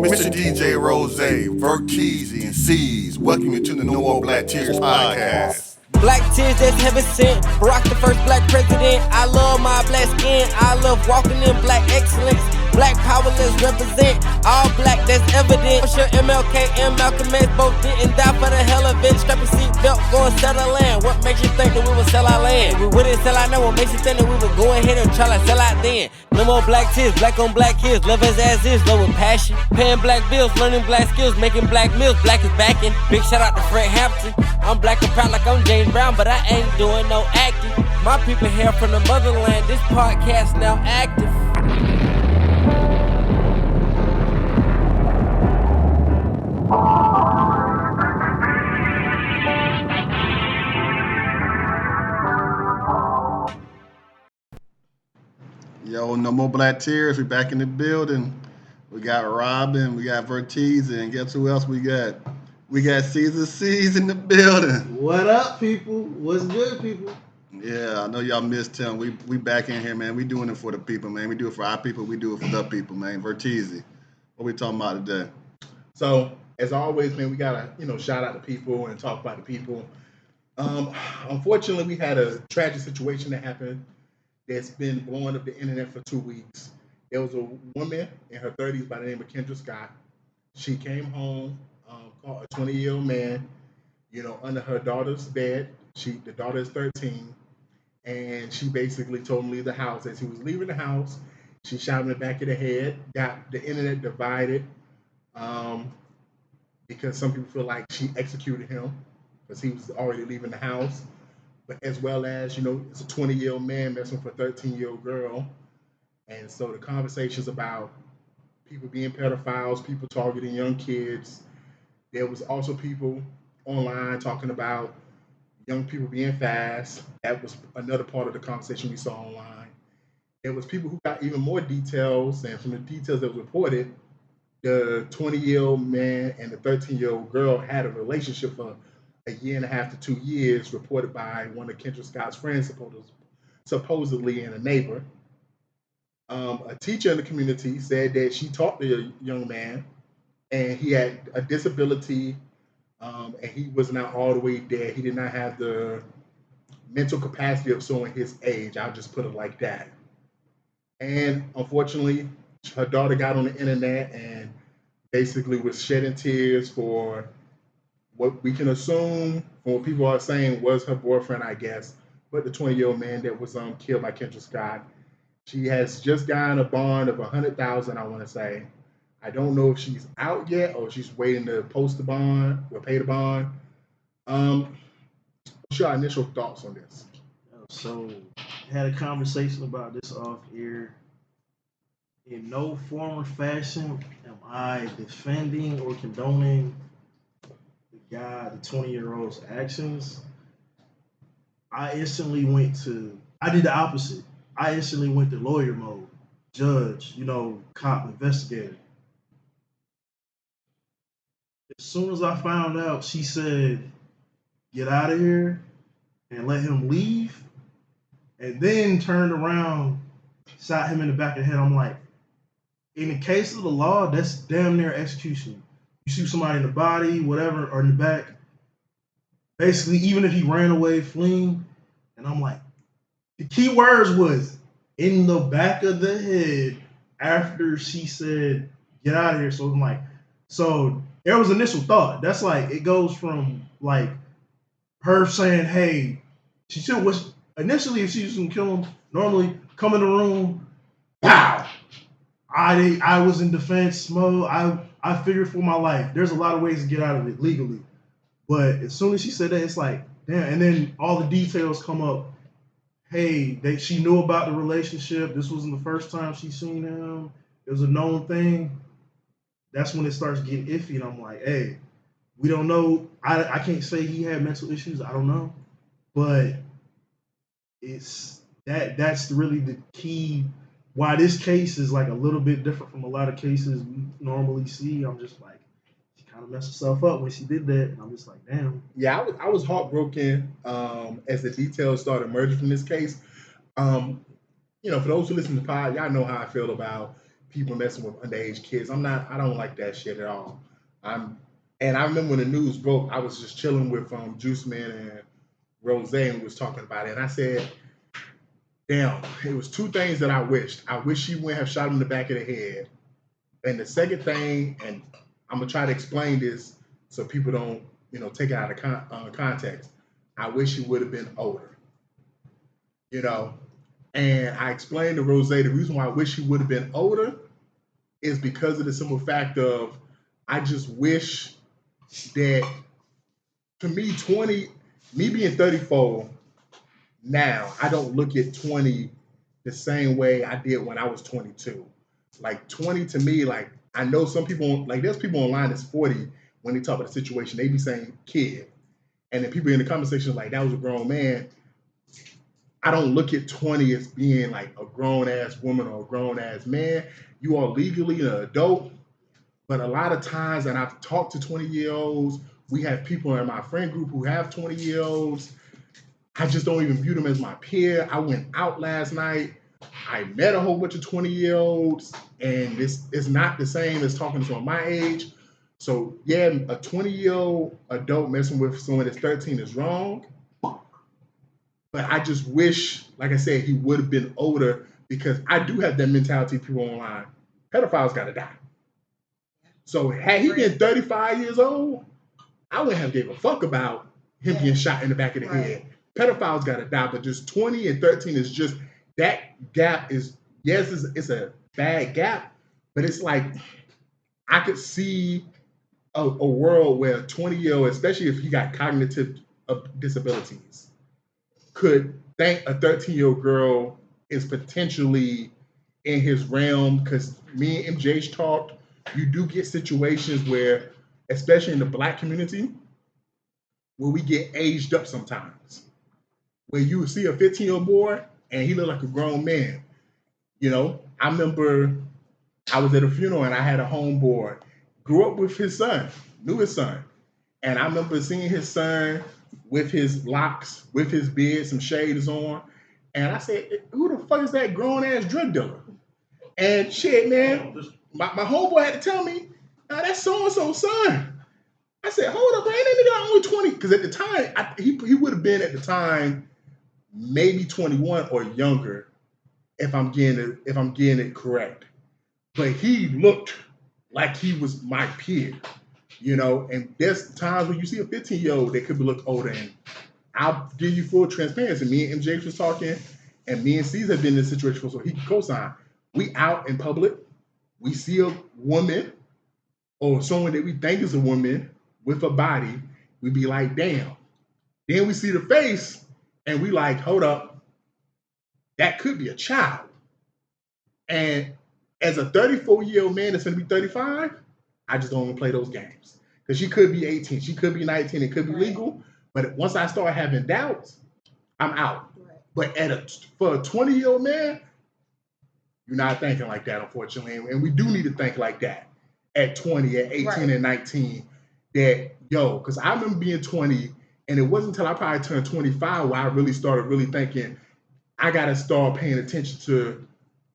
Mr. DJ Rose, Verteezy, and C's. Welcome you to the No More Black Tears podcast. Black tears that's heaven sent. Barack the first black president. I love my black skin. I love walking in black excellence. Black power, let's represent. All black, that's evident. I'm sure MLK and Malcolm X both didn't die for the hell of it. Strap a seatbelt, go and settle land. What makes you think that we would sell our land? We wouldn't sell out now. What makes you think that we would go ahead and try to sell out then? No more black tears, black on black kids. Love us as is, love with passion. Paying black bills, learning black skills, making black meals. Black is backing. Big shout out to Fred Hampton. I'm black and proud like I'm James Brown, but I ain't doing no acting. My people here from the motherland. This podcast now active. Yo, No More Black Tears. We back in the building. We got Robin, we got Verteezy, and guess who else we got? We got Caesar C's in the building. What up, people? What's good, people? Yeah, I know y'all missed him. We back in here, man. We doing it for the people, man. We do it for our people. We do it for the people, man. Verteezy, what we talking about today? So, as always, man, we gotta, shout out the people and talk about the people. Unfortunately, we had a tragic situation that happened that's been blowing up the internet for 2 weeks. There was a woman in her 30s by the name of Kendra Scott. She came home, caught a 20-year-old man, under her daughter's bed. The daughter is 13, and she basically told him to leave the house. As he was leaving the house, she shot him in the back of the head, got the internet divided, because some people feel like she executed him because he was already leaving the house. But as well as, it's a 20-year-old man messing with a 13-year-old girl. And so the conversations about people being pedophiles, people targeting young kids. There was also people online talking about young people being fast. That was another part of the conversation we saw online. There was people who got even more details, and from the details that was reported, the 20-year-old man and the 13-year-old girl had a relationship for a year and a half to 2 years, reported by one of Kendra Scott's friends, supposedly, and a neighbor. A teacher in the community said that she taught the young man, and he had a disability, and he was not all the way there. He did not have the mental capacity of showing his age. I'll just put it like that. And unfortunately, her daughter got on the internet and basically was shedding tears for what we can assume, from what people are saying, was her boyfriend, I guess, but the 20-year-old man that was killed by Kendra Scott. She has just gotten a bond of $100,000, I want to say. I don't know if she's out yet or she's waiting to post the bond or pay the bond. What's your initial thoughts on this? So, had a conversation about this off air. In no form or fashion am I defending or condoning the 20-year-old's actions. I did the opposite. I instantly went to lawyer mode, judge, cop, investigator. As soon as I found out she said, get out of here and let him leave, and then turned around, shot him in the back of the head, I'm like, in the case of the law, that's damn near execution. You shoot somebody in the body, whatever, or in the back. Basically, even if he ran away, fleeing, and I'm like, the key words was in the back of the head after she said, get out of here. So I'm like, so there was initial thought. That's like, it goes from like her saying, hey, she still was, initially if she was gonna kill him, normally come in the room, pow. I was in defense mode. I figured for my life. There's a lot of ways to get out of it legally. But as soon as she said that, it's like, damn. And then all the details come up. Hey, she knew about the relationship. This wasn't the first time she seen him. It was a known thing. That's when it starts getting iffy. And I'm like, hey, we don't know. I can't say he had mental issues. I don't know. But that's really the key. Why this case is like a little bit different from a lot of cases we normally see. I'm just like, she kind of messed herself up when she did that, and I'm just like, damn. Yeah, I was heartbroken as the details started emerging from this case. For those who listen to the pod, y'all know how I feel about people messing with underage kids. I don't like that shit at all. And I remember when the news broke, I was just chilling with Juice Man and Rose, and we was talking about it. And I said, damn, it was two things that I wished. I wish she wouldn't have shot him in the back of the head. And the second thing, and I'm gonna try to explain this so people don't, take it out of context. I wish he would have been older. You know, and I explained to Rose the reason why I wish he would have been older is because of the simple fact of I just wish that, to me, 20, me being 34 now, I don't look at 20 the same way I did when I was 22. Like 20 to me, like I know some people, like there's people online that's 40 when they talk about the situation, they be saying kid. And then people in the conversation like that was a grown man. I don't look at 20 as being like a grown ass woman or a grown ass man. You are legally an adult. But a lot of times, and I've talked to 20-year-olds, we have people in my friend group who have 20-year-olds. I just don't even view them as my peer. I went out last night. I met a whole bunch of 20-year-olds, and this is not the same as talking to someone my age. So, yeah, a 20-year-old adult messing with someone that's 13 is wrong. But I just wish, like I said, he would have been older because I do have that mentality people online. Pedophiles got to die. So had he been 35 years old, I wouldn't have gave a fuck about him getting shot in the back of the head. Pedophiles got to die, but just 20 and 13 is just, that gap is, yes, it's a bad gap, but it's like, I could see a world where a 20-year-old, especially if he got cognitive disabilities, could think a 13-year-old girl is potentially in his realm, because me and MJ talked, you do get situations where, especially in the Black community, where we get aged up sometimes. Where you see a 15-year-old boy and he look like a grown man. I remember I was at a funeral and I had a homeboy, grew up with his son, knew his son. And I remember seeing his son with his locks, with his beard, some shades on. And I said, who the fuck is that grown ass drug dealer? And shit, man, my homeboy had to tell me, nah, that's so-and-so's son. I said, hold up, man, that nigga only 20. Because at the time, he would have been at the time maybe 21 or younger, if I'm getting it correct. But he looked like he was my peer, and there's times when you see a 15-year-old that could look older. And I'll give you full transparency. Me and MJ was talking, and me and C's have been in this situation, so he can co-sign. We out in public, we see a woman or someone that we think is a woman with a body, we be like, damn. Then we see the face, and we like, hold up, that could be a child. And as a 34-year-old man that's going to be 35, I just don't want to play those games. Because she could be 18, she could be 19, it could be legal. But once I start having doubts, I'm out. Right. But for a 20-year-old man, you're not thinking like that, unfortunately. And we do need to think like that at 20, at 18, and 19. That, because I remember being 20, and it wasn't until I probably turned 25 where I really started thinking, I got to start paying attention to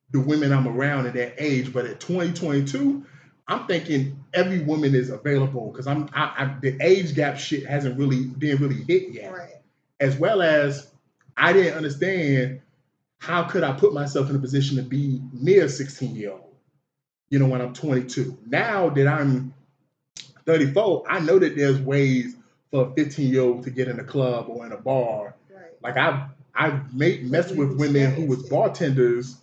the women I'm around at that age. But at 2022, I'm thinking every woman is available because the age gap shit didn't really hit yet. Right. As well as I didn't understand how could I put myself in a position to be near a 16-year-old, when I'm 22. Now that I'm 34, I know that there's ways for a 15-year-old to get in a club or in a bar. Right. Like I've messed with women who was bartenders,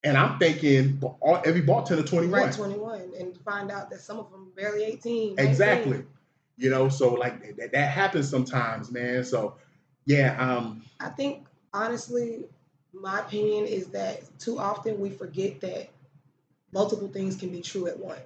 and I'm thinking every bartender 21. Right, 21, and find out that some of them barely 18. 19. Exactly. So like that happens sometimes, man. So yeah. I think honestly, my opinion is that too often we forget that multiple things can be true at once.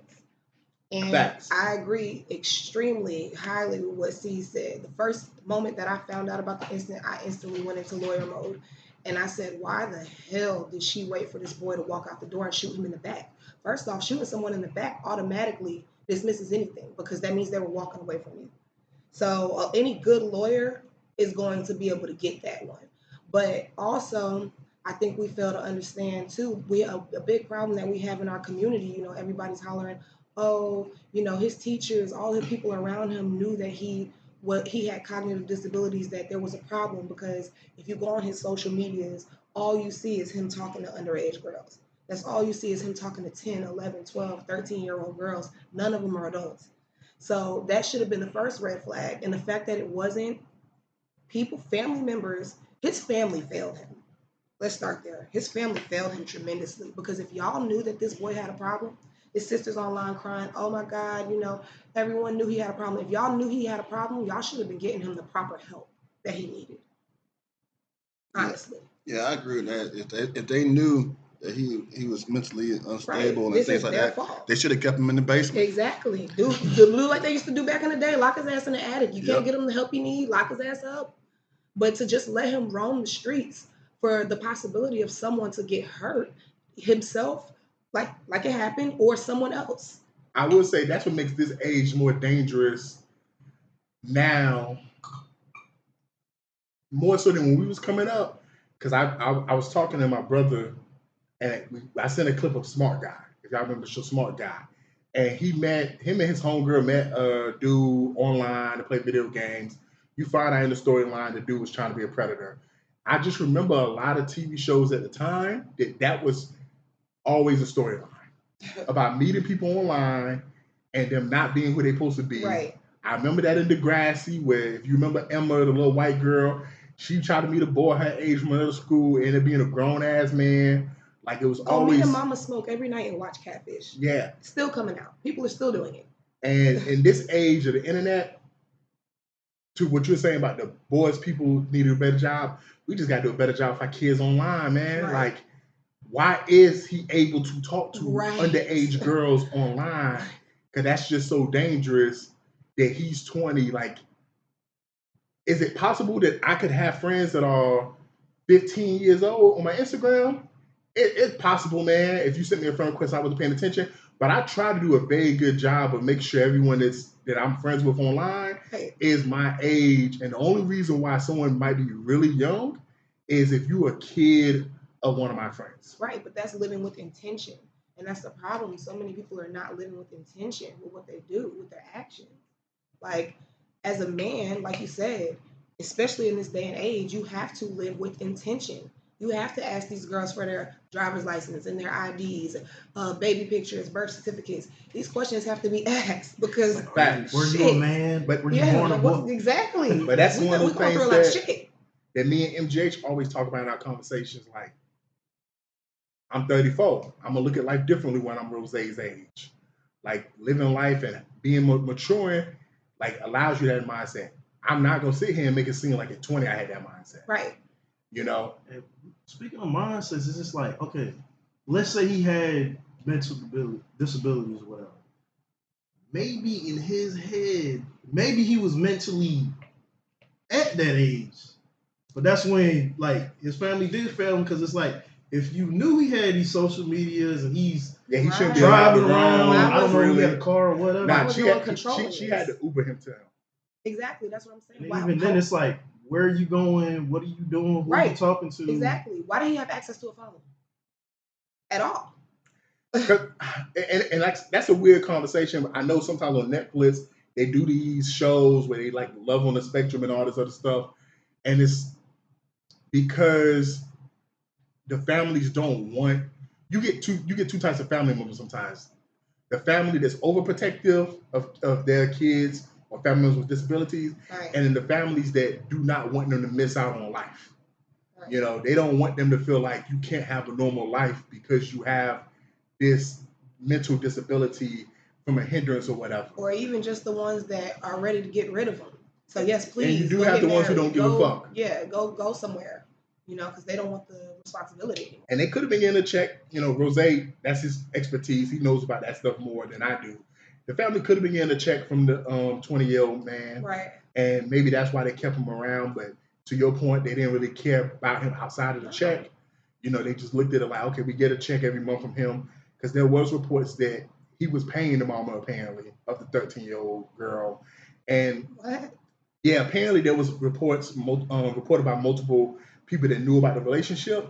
And facts. I agree extremely highly with what C said. The first moment that I found out about the incident, I instantly went into lawyer mode. And I said, why the hell did she wait for this boy to walk out the door and shoot him in the back? First off, shooting someone in the back automatically dismisses anything because that means they were walking away from you. So any good lawyer is going to be able to get that one. But also, I think we fail to understand too. We a big problem that we have in our community. You know, everybody's hollering, "Oh, you know, his teachers, all the people around him knew that he had cognitive disabilities. That there was a problem because if you go on his social medias, all you see is him talking to underage girls. That's all you see is him talking to 10, 11, 12, 13-year-old girls. None of them are adults. So that should have been the first red flag. And the fact that it wasn't, family members, his family failed him. Let's start there. His family failed him tremendously because if y'all knew that this boy had a problem, his sister's online crying, oh my God, you know, everyone knew he had a problem. If y'all knew he had a problem, y'all should have been getting him the proper help that he needed. Honestly. Yeah, I agree with that. If they knew that he was mentally unstable and This things is like their that, fault. they should have kept him in the basement. Exactly. Do like they used to do back in the day. Lock his ass in the attic. You can't get him the help he need. Lock his ass up. But to just let him roam the streets for the possibility of someone to get hurt himself, like it happened, or someone else. I will say that's what makes this age more dangerous now, more so than when we was coming up. Because I was talking to my brother, and I sent a clip of Smart Guy. If y'all remember the show Smart Guy, and him and his homegirl met a dude online to play video games. You find out in the storyline the dude was trying to be a predator. I just remember a lot of TV shows at the time that was always a storyline about meeting people online and them not being who they're supposed to be. Right. I remember that in Degrassi, where if you remember Emma, the little white girl, she tried to meet a boy her age from another school, ended up being a grown ass man. Like it was always. Me and Mama smoke every night and watch Catfish. Yeah. It's still coming out. People are still doing it. And in this age of the internet, to what you're saying about the boys, people need to do a better job. We just got to do a better job for our kids online, man. Right. Like, why is he able to talk to underage girls online? Because that's just so dangerous that he's 20. Like, is it possible that I could have friends that are 15 years old on my Instagram? It's possible, man. If you sent me a friend request, I wasn't paying attention. But I try to do a very good job of making sure everyone that I'm friends with online is my age. And the only reason why someone might be really young is if you're a kid of one of my friends. Right, but that's living with intention. And that's the problem. So many people are not living with intention with what they do, with their actions. Like, as a man, like you said, especially in this day and age, you have to live with intention. You have to ask these girls for their driver's license and their IDs, baby pictures, birth certificates. These questions have to be asked because were you a man? But were you born a boy? Exactly. But that's one of the things that me and MGH always talk about in our conversations. Like, I'm 34. I'm gonna look at life differently when I'm Rose's age. Like living life and being maturing, like allows you that mindset. I'm not gonna sit here and make it seem like at 20 I had that mindset. Right. You know. And speaking of mindsets, it's just like, okay, let's say he had mental disabilities or whatever. Maybe in his head, maybe he was mentally at that age, but that's when like his family did fail him because it's like if you knew he had these social medias and he's he shouldn't be driving around. I don't know if he had a car or whatever. Nah, she had to Uber him to him. Exactly, that's what I'm saying. And even then, it's like, where are you going? What are you doing? Who are you talking to? Exactly. Why did he have access to a phone at all? and that's a weird conversation. I know sometimes on Netflix they do these shows where they like love on the spectrum and all this other stuff, and it's because the families don't want you get two types of family members sometimes. The family that's overprotective of their kids or family members with disabilities, and then the families that do not want them to miss out on life. Right. You know, they don't want them to feel like you can't have a normal life because you have this mental disability from a hindrance or whatever. Or even just the ones that are ready to get rid of them. So yes, please. And you do have the ones who don't give a fuck. Yeah, go somewhere. You know, because they don't want the responsibility anymore. And they could have been getting a check. You know, Rose, that's his expertise. He knows about that stuff more than I do. The family could have been getting a check from the 20-year-old man. Right. And maybe that's why they kept him around. But to your point, they didn't really care about him outside of the check. You know, they just looked at it like, okay, we get a check every month from him. Because there was reports that he was paying the mama, apparently, of the 13-year-old girl. And yeah, apparently there was reported by multiple people that knew about the relationship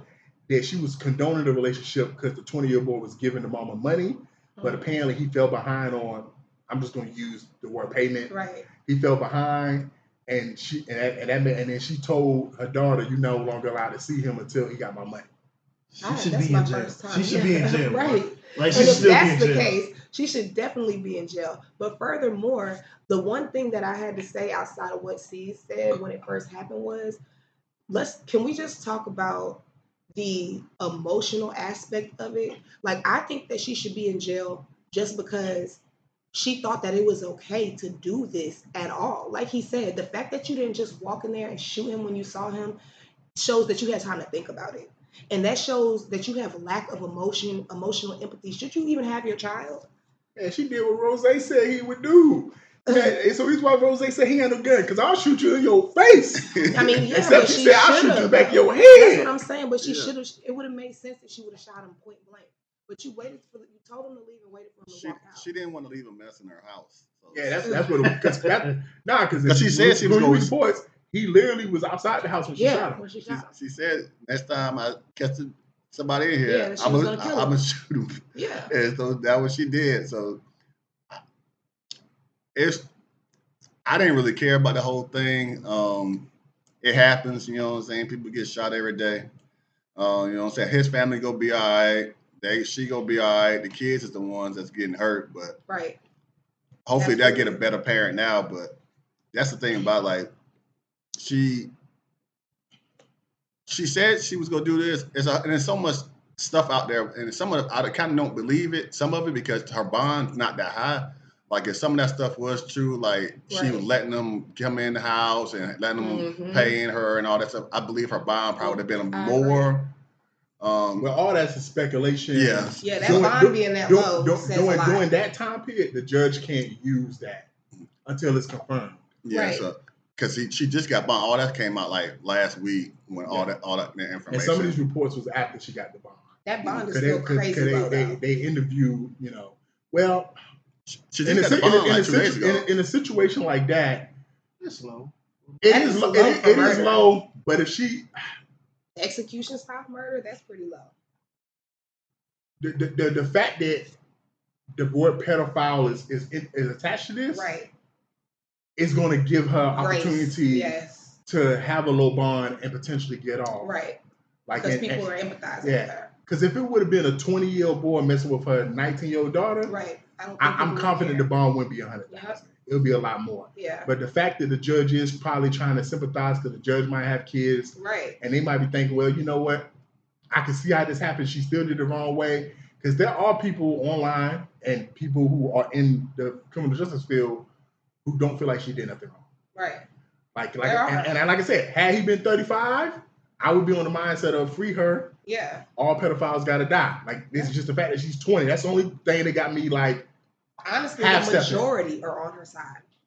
that she was condoning the relationship because the 20-year-old boy was giving the mama money, but apparently he fell behind on. I'm just going to use the word payment. Right. He fell behind, and then she told her daughter, "You no longer allowed to see him until he got my money." She should be in jail. She should be in jail. Right. Like, and if that's the case, she should definitely be in jail. But furthermore, the one thing that I had to say outside of what C said when it first happened was, can we just talk about the emotional aspect of it? Like, I think that she should be in jail just because she thought that it was okay to do this at all. Like he said, the fact that you didn't just walk in there and shoot him when you saw him shows that you had time to think about it. And that shows that you have lack of emotional empathy. Should you even have your child? And she did what Rose said he would do. Man, so he's why Rose said he had no gun, because I'll shoot you in your face. I mean, yeah, except but she said I'll shoot you back in your head. That's what I'm saying. But she should have. It would have made sense that she would have shot him point blank. But you told him to leave and waited for him to walk out. She didn't want to leave a mess in her house. So. Yeah, that's what. Because she said she was going. Reports, he literally was outside the house when she shot him. She said next time I catch somebody in here, I'm gonna shoot him. Yeah. And so that's what she did. So I didn't really care about the whole thing. It happens, you know what I'm saying? People get shot every day. You know what I'm saying? His family gonna be all right. She gonna be all right. The kids is the ones that's getting hurt, but hopefully they'll get a better parent now. But that's the thing about, like, she said she was gonna do this. And there's so much stuff out there, and some of it, I kind of don't believe it. Some of it because her bond's not that high. Like, if some of that stuff was true, like she was letting them come in the house and letting them paying her and all that stuff, I believe her bond probably would have been more. Well, all that's a speculation. Yeah, that bond being that low says a lot. During that time period, the judge can't use that until it's confirmed. Yeah, so because she just got bond. All that came out like last week when all that information. And some of these reports was after she got the bond. That bond is still crazy low. They interview, well. She just got the bond like 2 days ago. In a situation like that, it's low. It is low, but if she execution style murder, that's pretty low. The fact that the word pedophile is attached to this, right, is going to give her opportunity yes. to have a low bond and potentially get off. Right. Like, because people are empathizing with her. Because if it would have been a 20-year-old boy messing with her 19-year-old daughter, right, I'm confident the bond wouldn't be 100,000. Yep. It would be a lot more. Yeah. But the fact that the judge is probably trying to sympathize because the judge might have kids, right, and they might be thinking, well, you know what? I can see how this happened. She still did it the wrong way. Because there are people online and people who are in the criminal justice field who don't feel like she did nothing wrong. Right. And like I said, had he been 35, I would be on the mindset of free her. Yeah. All pedophiles gotta die. Like, this is just the fact that she's 20. That's the only thing that got me, like, honestly, the majority are on her side.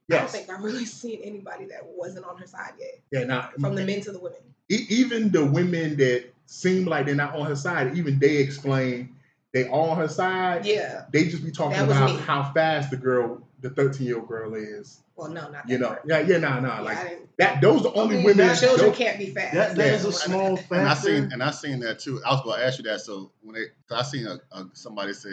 Yes. I don't think I've really seen anybody that wasn't on her side yet. Yeah, from the men to the women. Even the women that seem like they're not on her side, even they explain they are on her side. Yeah. They just be talking about how fast the 13-year-old girl is. Well, no, not that. That. Those are the only women. Children can't be fast. That is a small factor. And I seen that too. I was going to ask you that. So I seen somebody say,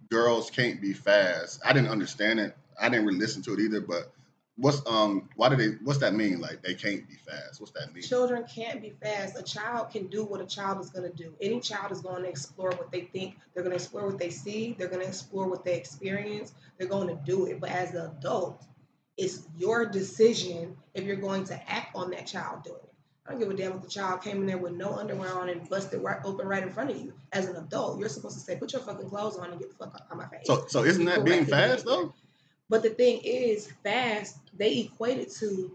girls can't be fast. I didn't understand it. I didn't really listen to it either. But what's that mean? Like, they can't be fast? What's that mean? Children can't be fast. A child can do what a child is going to do. Any child is going to explore what they think. They're going to explore what they see. They're going to explore what they experience. They're going to do it. But as an adult, it's your decision if you're going to act on that child doing it. I don't give a damn if the child came in there with no underwear on and busted open right in front of you. As an adult, you're supposed to say, put your fucking clothes on and get the fuck out of my face. So isn't that being fast, though? But the thing is, fast, they equate it to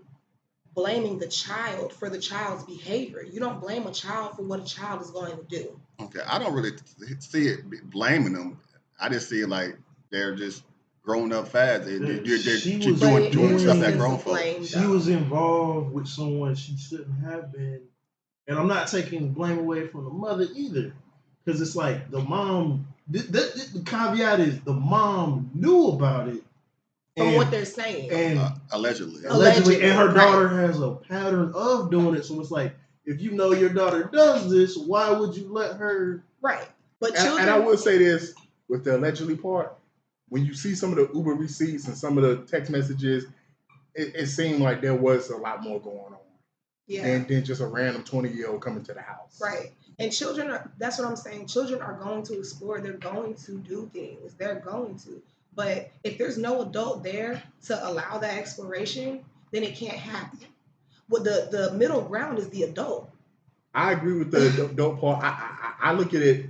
blaming the child for the child's behavior. You don't blame a child for what a child is going to do. Okay, I don't really see it blaming them. I just see it like they're just grown up fast. They're doing stuff that grown folks. She was involved with someone she shouldn't have been. And I'm not taking blame away from the mother either. Because it's like the mom, the caveat is the mom knew about it. From what they're saying. And allegedly. And her daughter has a pattern of doing it. So it's like, if you know your daughter does this, why would you let her? Right. But and I will say this with the allegedly part, when you see some of the Uber receipts and some of the text messages, it seemed like there was a lot more going on. Yeah. Than just a random 20-year-old coming to the house. Right. And children are, that's what I'm saying. Children are going to explore. They're going to do things. They're going to. But if there's no adult there to allow that exploration, then it can't happen. Well, the middle ground is the adult. I agree with the adult part. I look at it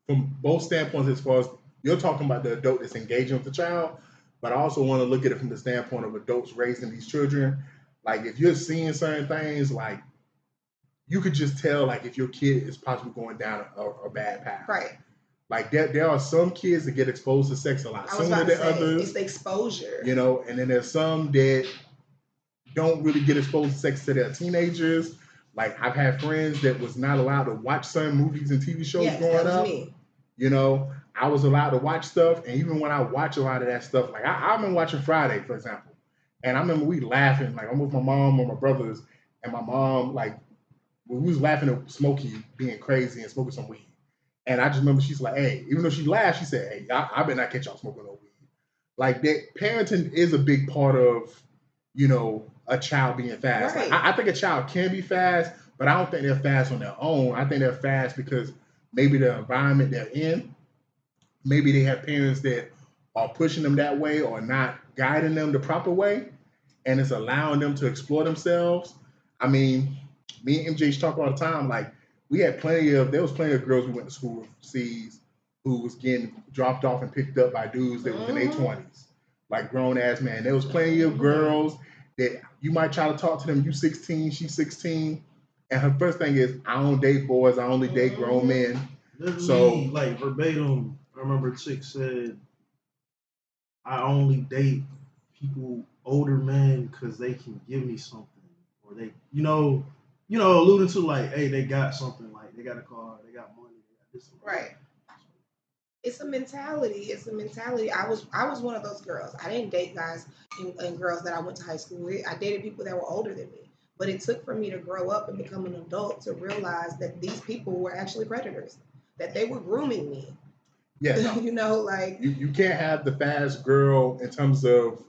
from both standpoints as far as you're talking about the adult that's engaging with the child, but I also want to look at it from the standpoint of adults raising these children. Like if you're seeing certain things, like you could just tell like if your kid is possibly going down a bad path. Right. Like there are some kids that get exposed to sex a lot sooner than others. It's the exposure. You know, and then there's some that don't really get exposed to sex to their teenagers. Like I've had friends that was not allowed to watch certain movies and TV shows growing up. Me. You know, I was allowed to watch stuff, and even when I watch a lot of that stuff, like I've been watching Friday, for example, and I remember we laughing, like I'm with my mom or my brothers, and my mom, like, we was laughing at Smokey being crazy and smoking some weed. And I just remember she's like, hey, even though she laughed, she said, hey, I better not catch y'all smoking no weed. Like that parenting is a big part of, you know, a child being fast. Right. Like, I think a child can be fast, but I don't think they're fast on their own. I think they're fast because maybe the environment they're in, maybe they have parents that are pushing them that way or not guiding them the proper way, and it's allowing them to explore themselves. I mean, me and MJ talk all the time. Like there was plenty of girls we went to school with overseas who was getting dropped off and picked up by dudes that was in their 20s, like grown ass man. There was plenty of girls that you might try to talk to them. You 16, she's 16, and her first thing is, I don't date boys. I only date grown men. Literally, so like verbatim, I remember a chick said, I only date people, older men, because they can give me something, or they, you know, alluding to like, hey, they got something, like they got a car, they got money, they got this. Right. It's a mentality. I was one of those girls. I didn't date guys and girls that I went to high school with. I dated people that were older than me. But it took for me to grow up and become an adult to realize that these people were actually predators, that they were grooming me. Yeah. You know, like you can't have the fast girl in terms of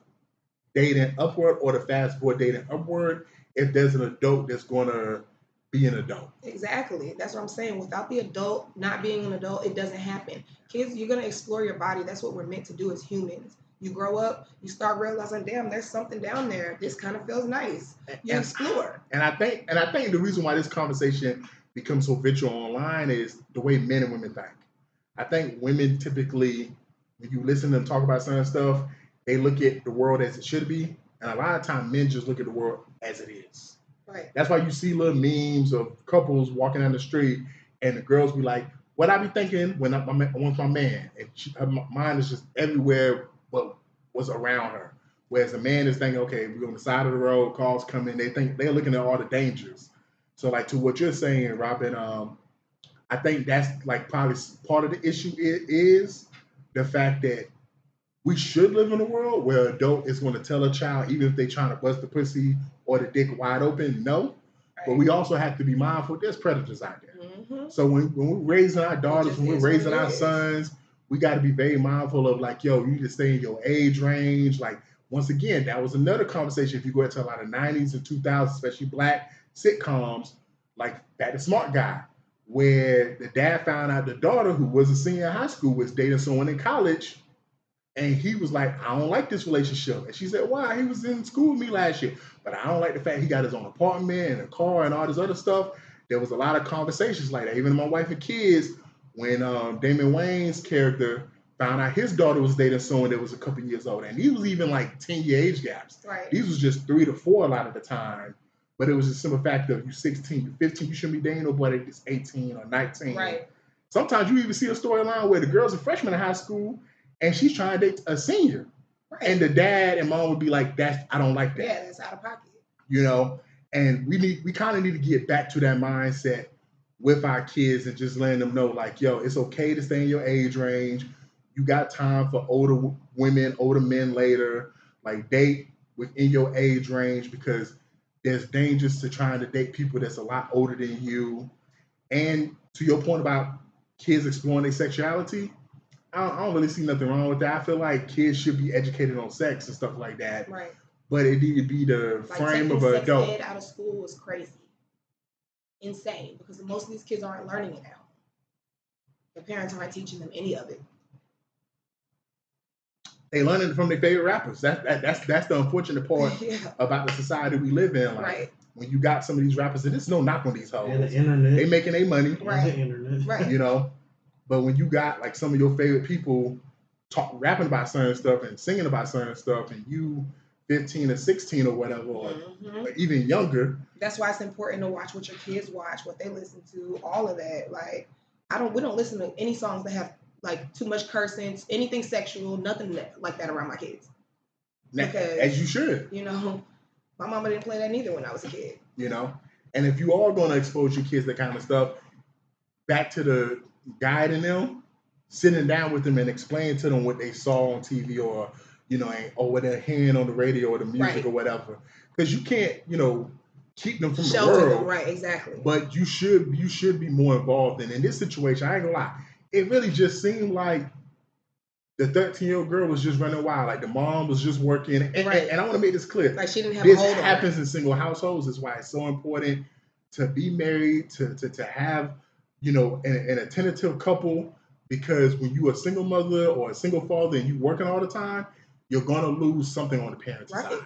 dating upward or the fast boy dating upward if there's an adult that's going to be an adult. Exactly. That's what I'm saying. Without the adult not being an adult, it doesn't happen. Kids, you're going to explore your body. That's what we're meant to do as humans. You grow up, you start realizing, damn, there's something down there. This kind of feels nice. You explore. And I think the reason why this conversation becomes so vitriol online is the way men and women think. I think women typically, when you listen to them talk about certain stuff, they look at the world as it should be. And a lot of times men just look at the world as it is. Right. That's why you see little memes of couples walking down the street and the girls be like, what I be thinking when I'm with my man? And her mind is just everywhere but what's around her. Whereas a man is thinking, okay, we're on the side of the road, cars coming, they're looking at all the dangers. So like to what you're saying, Robin, I think that's like probably part of the issue is the fact that we should live in a world where an adult is going to tell a child, even if they're trying to bust the pussy or the dick wide open, no. Right. But we also have to be mindful there's predators out there. Mm-hmm. So when we're raising our daughters, when we're raising our sons, we got to be very mindful of like, yo, you need to stay in your age range. Like, once again, that was another conversation. If you go into a lot of 90s and 2000s, especially black sitcoms, like That the Smart Guy, where the dad found out the daughter, who was a senior in high school, was dating someone in college. And he was like, I don't like this relationship. And she said, why? He was in school with me last year. But I don't like the fact he got his own apartment and a car and all this other stuff. There was a lot of conversations like that. Even my wife and kids, when Damon Wayans' character found out his daughter was dating someone that was a couple years old. And these was even like 10-year age gaps. Right. These was just 3 to 4 a lot of the time. But it was a simple fact of you 16, you 15, you shouldn't be dating nobody that's 18 or 19. Right. Sometimes you even see a storyline where the girl's a freshman in high school and she's trying to date a senior. Right. And the dad and mom would be like, I don't like that. Yeah, that's out of pocket. You know? And we kind of need to get back to that mindset with our kids and just letting them know, like, yo, it's okay to stay in your age range. You got time for older women, older men later. Like, date within your age range, because there's dangers to trying to date people that's a lot older than you. And to your point about kids exploring their sexuality, I don't really see nothing wrong with that. I feel like kids should be educated on sex and stuff like that. Right. But it need to be the Like frame taking of an sex adult. ed out of school is crazy. Insane. Because most of these kids aren't learning it now. Their parents aren't teaching them any of it. They learning from their favorite rappers. That's the unfortunate part about the society we live in. Like when you got some of these rappers, and there's no knock on these hoes. And the internet. They making their money. Right. The internet. Right. You know. But when you got like some of your favorite people rapping about certain stuff and singing about certain stuff, and you 15 or 16 or whatever, or even younger. That's why it's important to watch what your kids watch, what they listen to, all of that. Like we don't listen to any songs that have like too much cursing, anything sexual, nothing like that around my kids. Because, as you should. You know, my mama didn't play that neither when I was a kid. You know, and if you are going to expose your kids to that kind of stuff, back to the guiding them, sitting down with them and explaining to them what they saw on TV or, you know, or what they're hearing on the radio or the music or whatever. Because you can't, you know, keep them from the world. Them, right, exactly. But you should be more involved. And in this situation, I ain't gonna lie, it really just seemed like the 13-year-old girl was just running wild. Like the mom was just working. And I want to make this clear. Like she didn't have this a hold on happens in single households. Is why it's so important to be married, to have, you know, an attentive couple, because when you're a single mother or a single father and you working all the time, you're gonna lose something on the parenting side.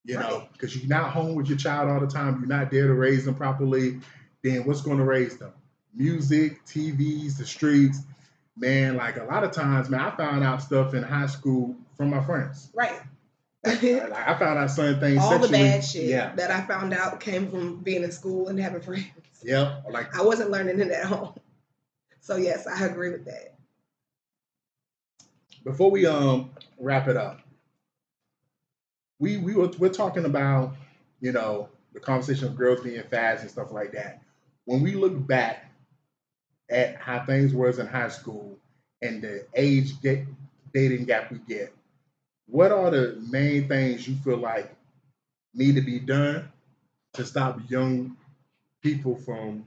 You know, because you're not home with your child all the time, you're not there to raise them properly. Then what's going to raise them? Music, TVs, the streets. Man, like a lot of times, man, I found out stuff in high school from my friends. Right. Like I found out certain things. All sexually, the bad shit that I found out came from being in school and having friends. Yep. Like I wasn't learning it at home. So yes, I agree with that. Before we wrap it up, we're talking about, you know, the conversation of girls being fast and stuff like that. When we look back at how things was in high school and the age dating gap we get, what are the main things you feel like need to be done to stop young people from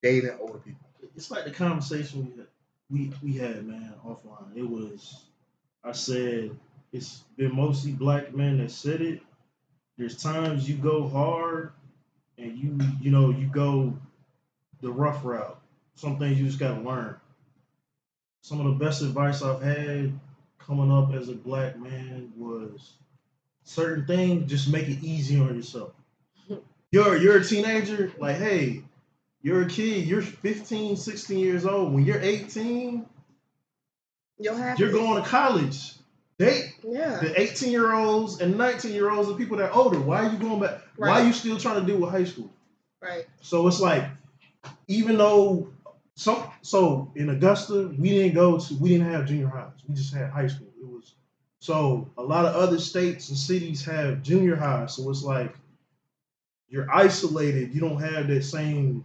dating older people? It's like the conversation we had, man, offline. It was, I said, it's been mostly black men that said it. There's times you go hard and you know, you go the rough route. Some things you just gotta learn. Some of the best advice I've had coming up as a black man was certain things, just make it easy on yourself. You're a teenager, like, hey, you're a kid, you're 15, 16 years old. When you're 18, you're going to college. The 18-year-olds and 19-year-olds are people that are older. Why are you going back? Right. Why are you still trying to deal with high school? Right. So it's like, even though so in Augusta, we didn't have junior highs. We just had high school. It was so a lot of other states and cities have junior highs. So it's like you're isolated. You don't have that same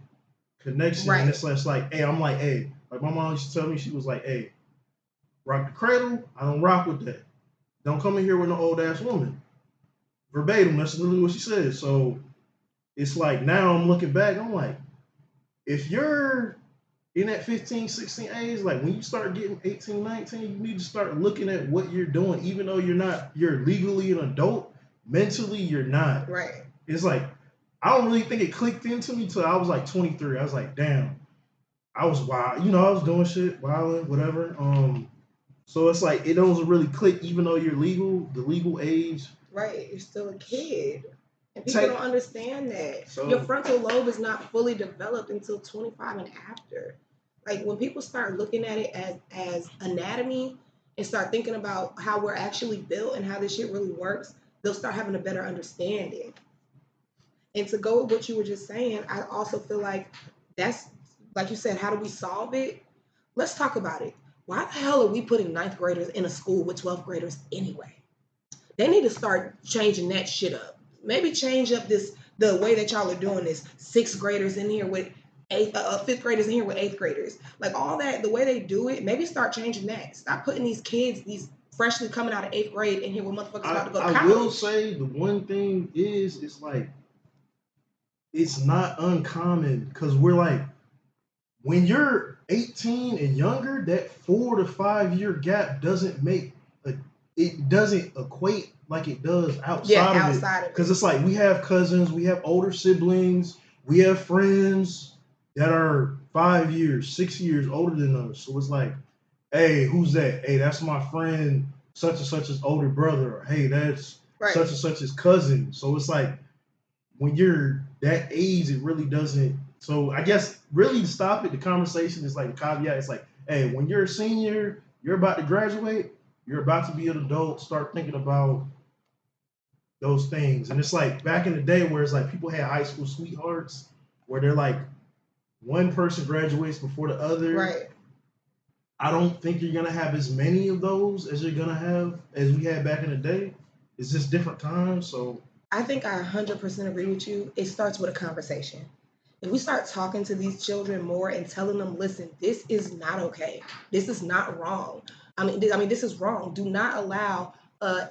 connection. Right. And it's like, hey, I'm like, hey, like my mom used to tell me, she was like, hey, rock the cradle. I don't rock with that. Don't come in here with no old ass woman. Verbatim, that's literally what she said. So it's like now I'm looking back, I'm like, if you're in that 15, 16 age, like when you start getting 18, 19, you need to start looking at what you're doing, even though you're legally an adult, mentally you're not. Right. It's like, I don't really think it clicked into me till I was like 23. I was like, damn, I was wild. You know, I was doing shit, wilding, whatever. So it's like, it doesn't really click, even though you're legal, the legal age. Right, you're still a kid. And people don't understand that. So, your frontal lobe is not fully developed until 25 and after. Like when people start looking at it as anatomy and start thinking about how we're actually built and how this shit really works, they'll start having a better understanding. And to go with what you were just saying, I also feel like that's, like you said, how do we solve it? Let's talk about it. Why the hell are we putting 9th graders in a school with 12th graders anyway? They need to start changing that shit up. Maybe change up the way that y'all are doing this. 6th graders in here with 5th graders in here with 8th graders. Like all that, the way they do it, maybe start changing that. Stop putting these kids, these freshly coming out of 8th grade and hear what motherfuckers about to go to college. I will say the one thing is, it's like, it's not uncommon because we're like, when you're 18 and younger, that 4 to 5 year gap doesn't equate like it does outside of it. Because it's like, we have cousins, we have older siblings, we have friends that are 5 years, 6 years older than us. So it's like, hey, who's that? Hey, that's my friend such and such's older brother. Or, hey, that's such and such's cousin. So it's like, when you're that age, it really doesn't. So I guess really to stop it, the conversation is like, the caveat is like, hey, when you're a senior, you're about to graduate, you're about to be an adult, start thinking about those things. And it's like back in the day where it's like people had high school sweethearts where they're like, one person graduates before the other. Right. I don't think you're gonna have as many of those as you're gonna have as we had back in the day. It's just different times. So I think I 100% agree with you. It starts with a conversation. If we start talking to these children more and telling them, listen, this is not okay. This is not wrong. I mean, this is wrong. Do not allow a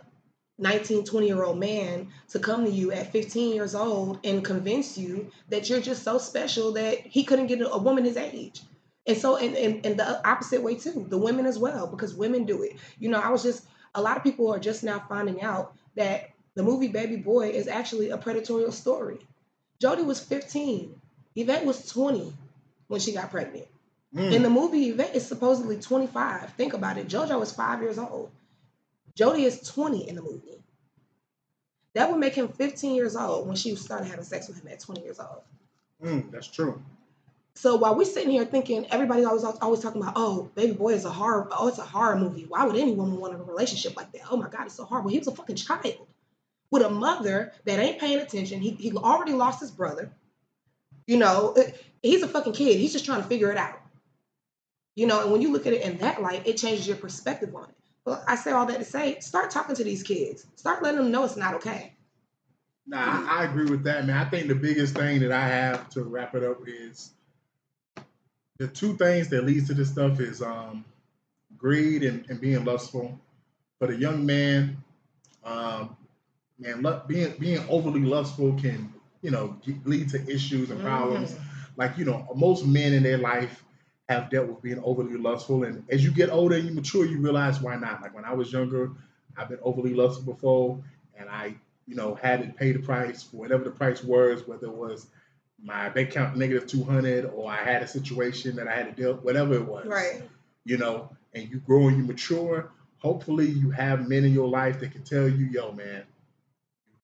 19, 20-year-old man to come to you at 15 years old and convince you that you're just so special that he couldn't get a woman his age. And so, and the opposite way too, the women as well, because women do it. You know, a lot of people are just now finding out that the movie Baby Boy is actually a predatorial story. Jodie was 15. Yvette was 20 when she got pregnant. In the movie, Yvette is supposedly 25. Think about it. JoJo is 5 years old. Jodie is 20 in the movie. That would make him 15 years old when she started having sex with him at 20 years old. That's true. So while we're sitting here thinking, everybody's always talking about, oh, Baby Boy is it's a horror movie. Why would any woman want a relationship like that? Oh my God, it's so horrible. He was a fucking child with a mother that ain't paying attention. He already lost his brother. You know, he's a fucking kid. He's just trying to figure it out. You know, and when you look at it in that light, it changes your perspective on it. But I say all that to say, start talking to these kids. Start letting them know it's not okay. Nah, I agree with that, man. I think the biggest thing that I have to wrap it up is the two things that leads to this stuff is greed and being lustful. For the young man, being overly lustful can, lead to issues and problems. Like, most men in their life have dealt with being overly lustful. And as you get older and you mature, you realize why not. Like when I was younger, I've been overly lustful before, and I, had to pay the price for whatever the price was, whether it was my bank account negative 200 or I had a situation that I had to deal with, whatever it was. Right. And you grow and you mature. Hopefully you have men in your life that can tell you, yo, man,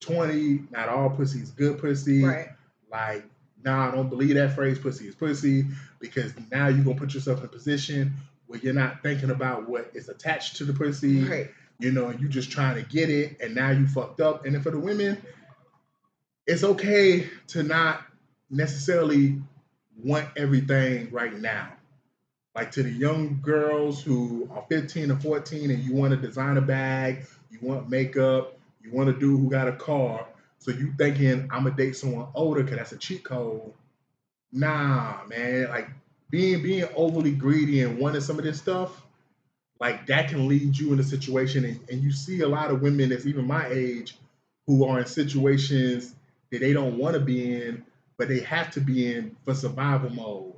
20, not all pussy is good pussy. Right. Like, nah, I don't believe that phrase, pussy is pussy, because now you're going to put yourself in a position where you're not thinking about what is attached to the pussy. Right. You just trying to get it, and now you fucked up. And then for the women, it's okay to not necessarily want everything right now. Like to the young girls who are 15 or 14 and you want a designer bag, you want makeup, you want a dude who got a car, so you thinking I'm gonna date someone older because that's a cheat code. Nah, man. Like being overly greedy and wanting some of this stuff, like that can lead you in a situation, and you see a lot of women that's even my age who are in situations that they don't want to be in, but they have to be in for survival mode.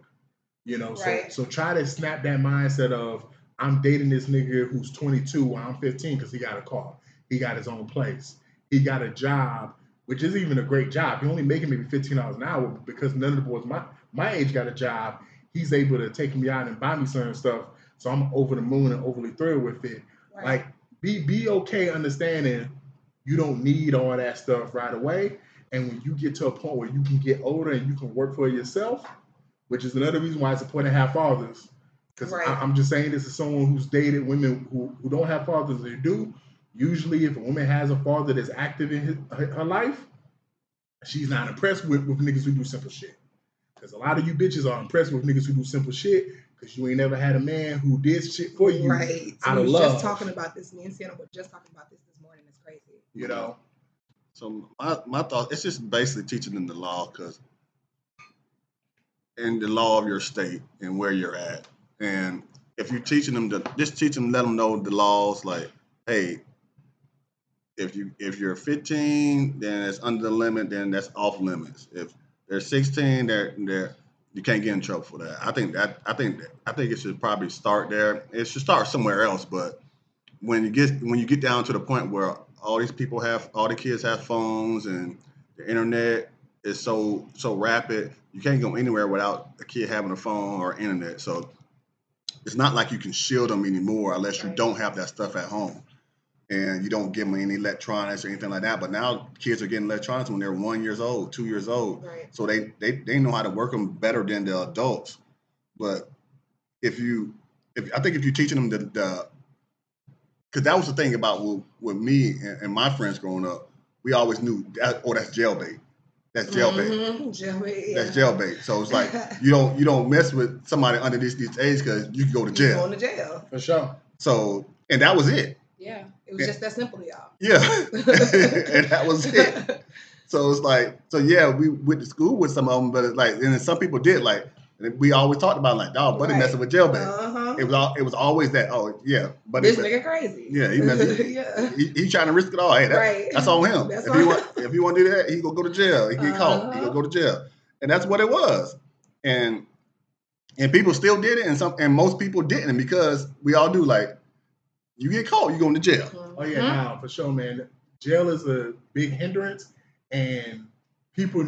Right. So try to snap that mindset of I'm dating this nigga who's 22 while I'm 15 because he got a car, he got his own place, he got a job, which isn't even a great job. He only making maybe $15 an hour, but because none of the boys my age got a job, he's able to take me out and buy me certain stuff. So I'm over the moon and overly thrilled with it. Right. Like be okay understanding you don't need all that stuff right away. And when you get to a point where you can get older and you can work for yourself, which is another reason why it's important to have fathers. Because I'm just saying this as someone who's dated women who don't have fathers. They do. Usually if a woman has a father that's active in her life, she's not impressed with niggas who do simple shit. Because a lot of you bitches are impressed with niggas who do simple shit because you ain't never had a man who did shit for you out of love. Just talking about this. Me and Sienna were just talking about this morning. It's crazy. So my thought, it's just basically teaching them the law, because in the law of your state and where you're at. And if you're teaching them just teach them, let them know the laws, like hey, if you're 15, then it's under the limit, then that's off limits. If they're 16, they're you can't get in trouble for that. I think it should probably start there. It should start somewhere else, but when you get down to the point where all the kids have phones and the internet is so rapid, you can't go anywhere without a kid having a phone or internet. So it's not like you can shield them anymore unless you don't have that stuff at home and you don't give them any electronics or anything like that. But now kids are getting electronics when they're 1 year old, 2 years old. Right. So they know how to work them better than the adults. But if I think if you're teaching them the because that was the thing about with me and my friends growing up, we always knew that's jailbait. That's jailbait. Mm-hmm. Jailbait. Yeah. That's jailbait. So it's like you don't mess with somebody under this age because you can go to jail. You're going to jail. For sure. So and that was it. Yeah, it was just that simple, y'all. Yeah, and that was it. So it's like, we went to school with some of them, but it's like, and then some people did like, and we always talked about like, dog, buddy messing with jailbait. Uh-huh. It was always that. Oh yeah, buddy. This nigga crazy. Yeah, he messing. Yeah. He trying to risk it all. Hey, that's on him. That's if he want to do that, he gonna go to jail. He get caught. He gonna go to jail. And that's what it was. And people still did it, and most people didn't because we all do like. You get caught, you going to jail. Oh yeah, now for sure, man. Jail is a big hindrance, and people,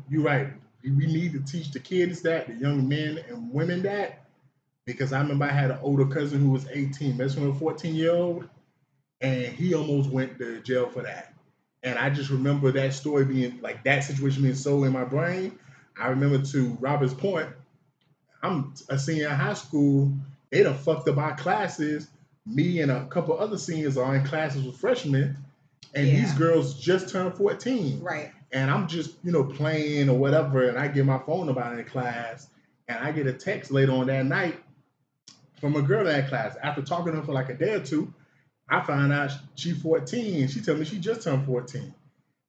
you're right. We need to teach the kids that, the young men and women that, because I remember I had an older cousin who was 18, messing with a 14-year-old, and he almost went to jail for that. And I just remember that story being like that situation being so in my brain. I remember to Robert's point, I'm a senior in high school. They done fucked up our classes. Me and a couple other seniors are in classes with freshmen, and these girls just turned 14. Right. And I'm just, playing or whatever, and I get my phone about in class, and I get a text later on that night from a girl in that class. After talking to her for like a day or two, I found out she's 14. She told me she just turned 14.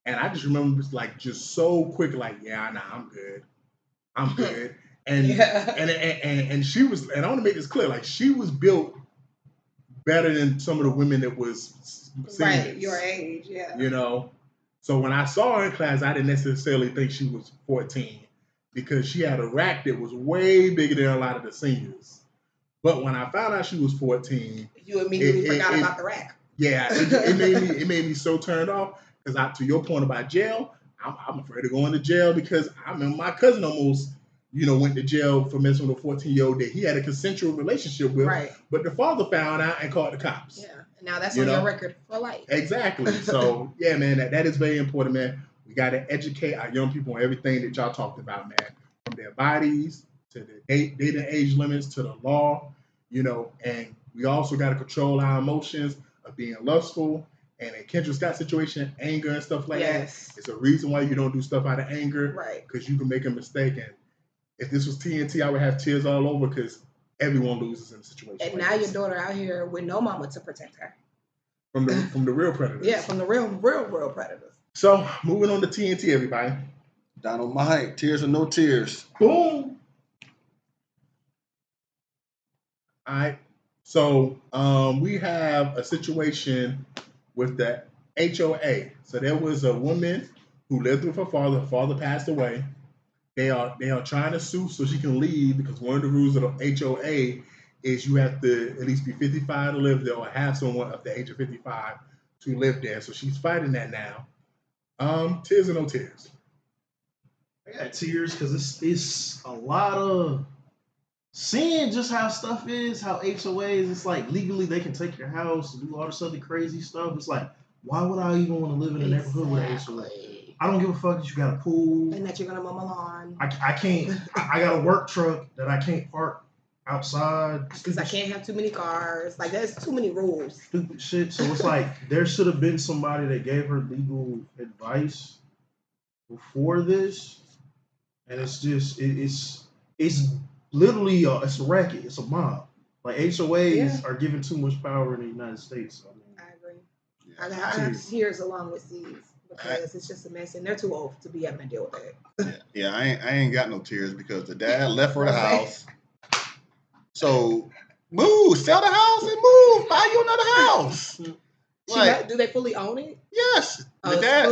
And I just remember like just so quick, like, yeah, nah, I'm good. I'm good. And and she was, and I want to make this clear, like she was built better than some of the women that was seniors. Right, your age, yeah. So when I saw her in class, I didn't necessarily think she was 14 because she had a rack that was way bigger than a lot of the seniors. But when I found out she was 14, you immediately forgot about the rack. Yeah, it made me so turned off because to your point about jail, I'm afraid of going to jail because I remember my cousin almost went to jail for messing with a 14-year-old that he had a consensual relationship with. Right. But the father found out and called the cops. Yeah. And now that's on your record for life. Exactly. So, yeah, man, that is very important, man. We got to educate our young people on everything that y'all talked about, man. From their bodies to the dating age limits to the law, and we also got to control our emotions of being lustful. And in Kendra Scott situation, anger and stuff like that. It's a reason why you don't do stuff out of anger. Right. Because you can make a mistake. And if this was TNT, I would have tears all over because everyone loses in a situation. And like now this. your daughter out here with no mama to protect her. From the real predators. Yeah, from the real predators. So moving on to TNT, everybody. Dynamite, tears or no tears. Boom. All right. So we have a situation with the HOA. So there was a woman who lived with her father. Her father passed away. They are trying to sue so she can leave because one of the rules of the HOA is you have to at least be 55 to live there or have someone up the age of 55 to live there. So she's fighting that now. Tears or no tears? I got tears because it's a lot of seeing just how stuff is, how HOAs, it's like legally they can take your house and do all this other crazy stuff. It's like, why would I even want to live in a neighborhood with an HOA? I don't give a fuck that you got a pool. And that you're going to mow my lawn. I can't, I got a work truck that I can't park outside. Because I can't have too many cars. Like, there's too many rules. Stupid shit. So it's like, there should have been somebody that gave her legal advice before this. And it's just, it's literally, it's a racket. It's a mob. Like, HOAs are given too much power in the United States. So, I agree. I have tears along with C's. Because it's just a mess, and they're too old to be having to deal with it. Yeah, I ain't got no tears because the dad left for the house. So move, sell the house and move, buy you another house. Do they fully own it? Yes. The dad,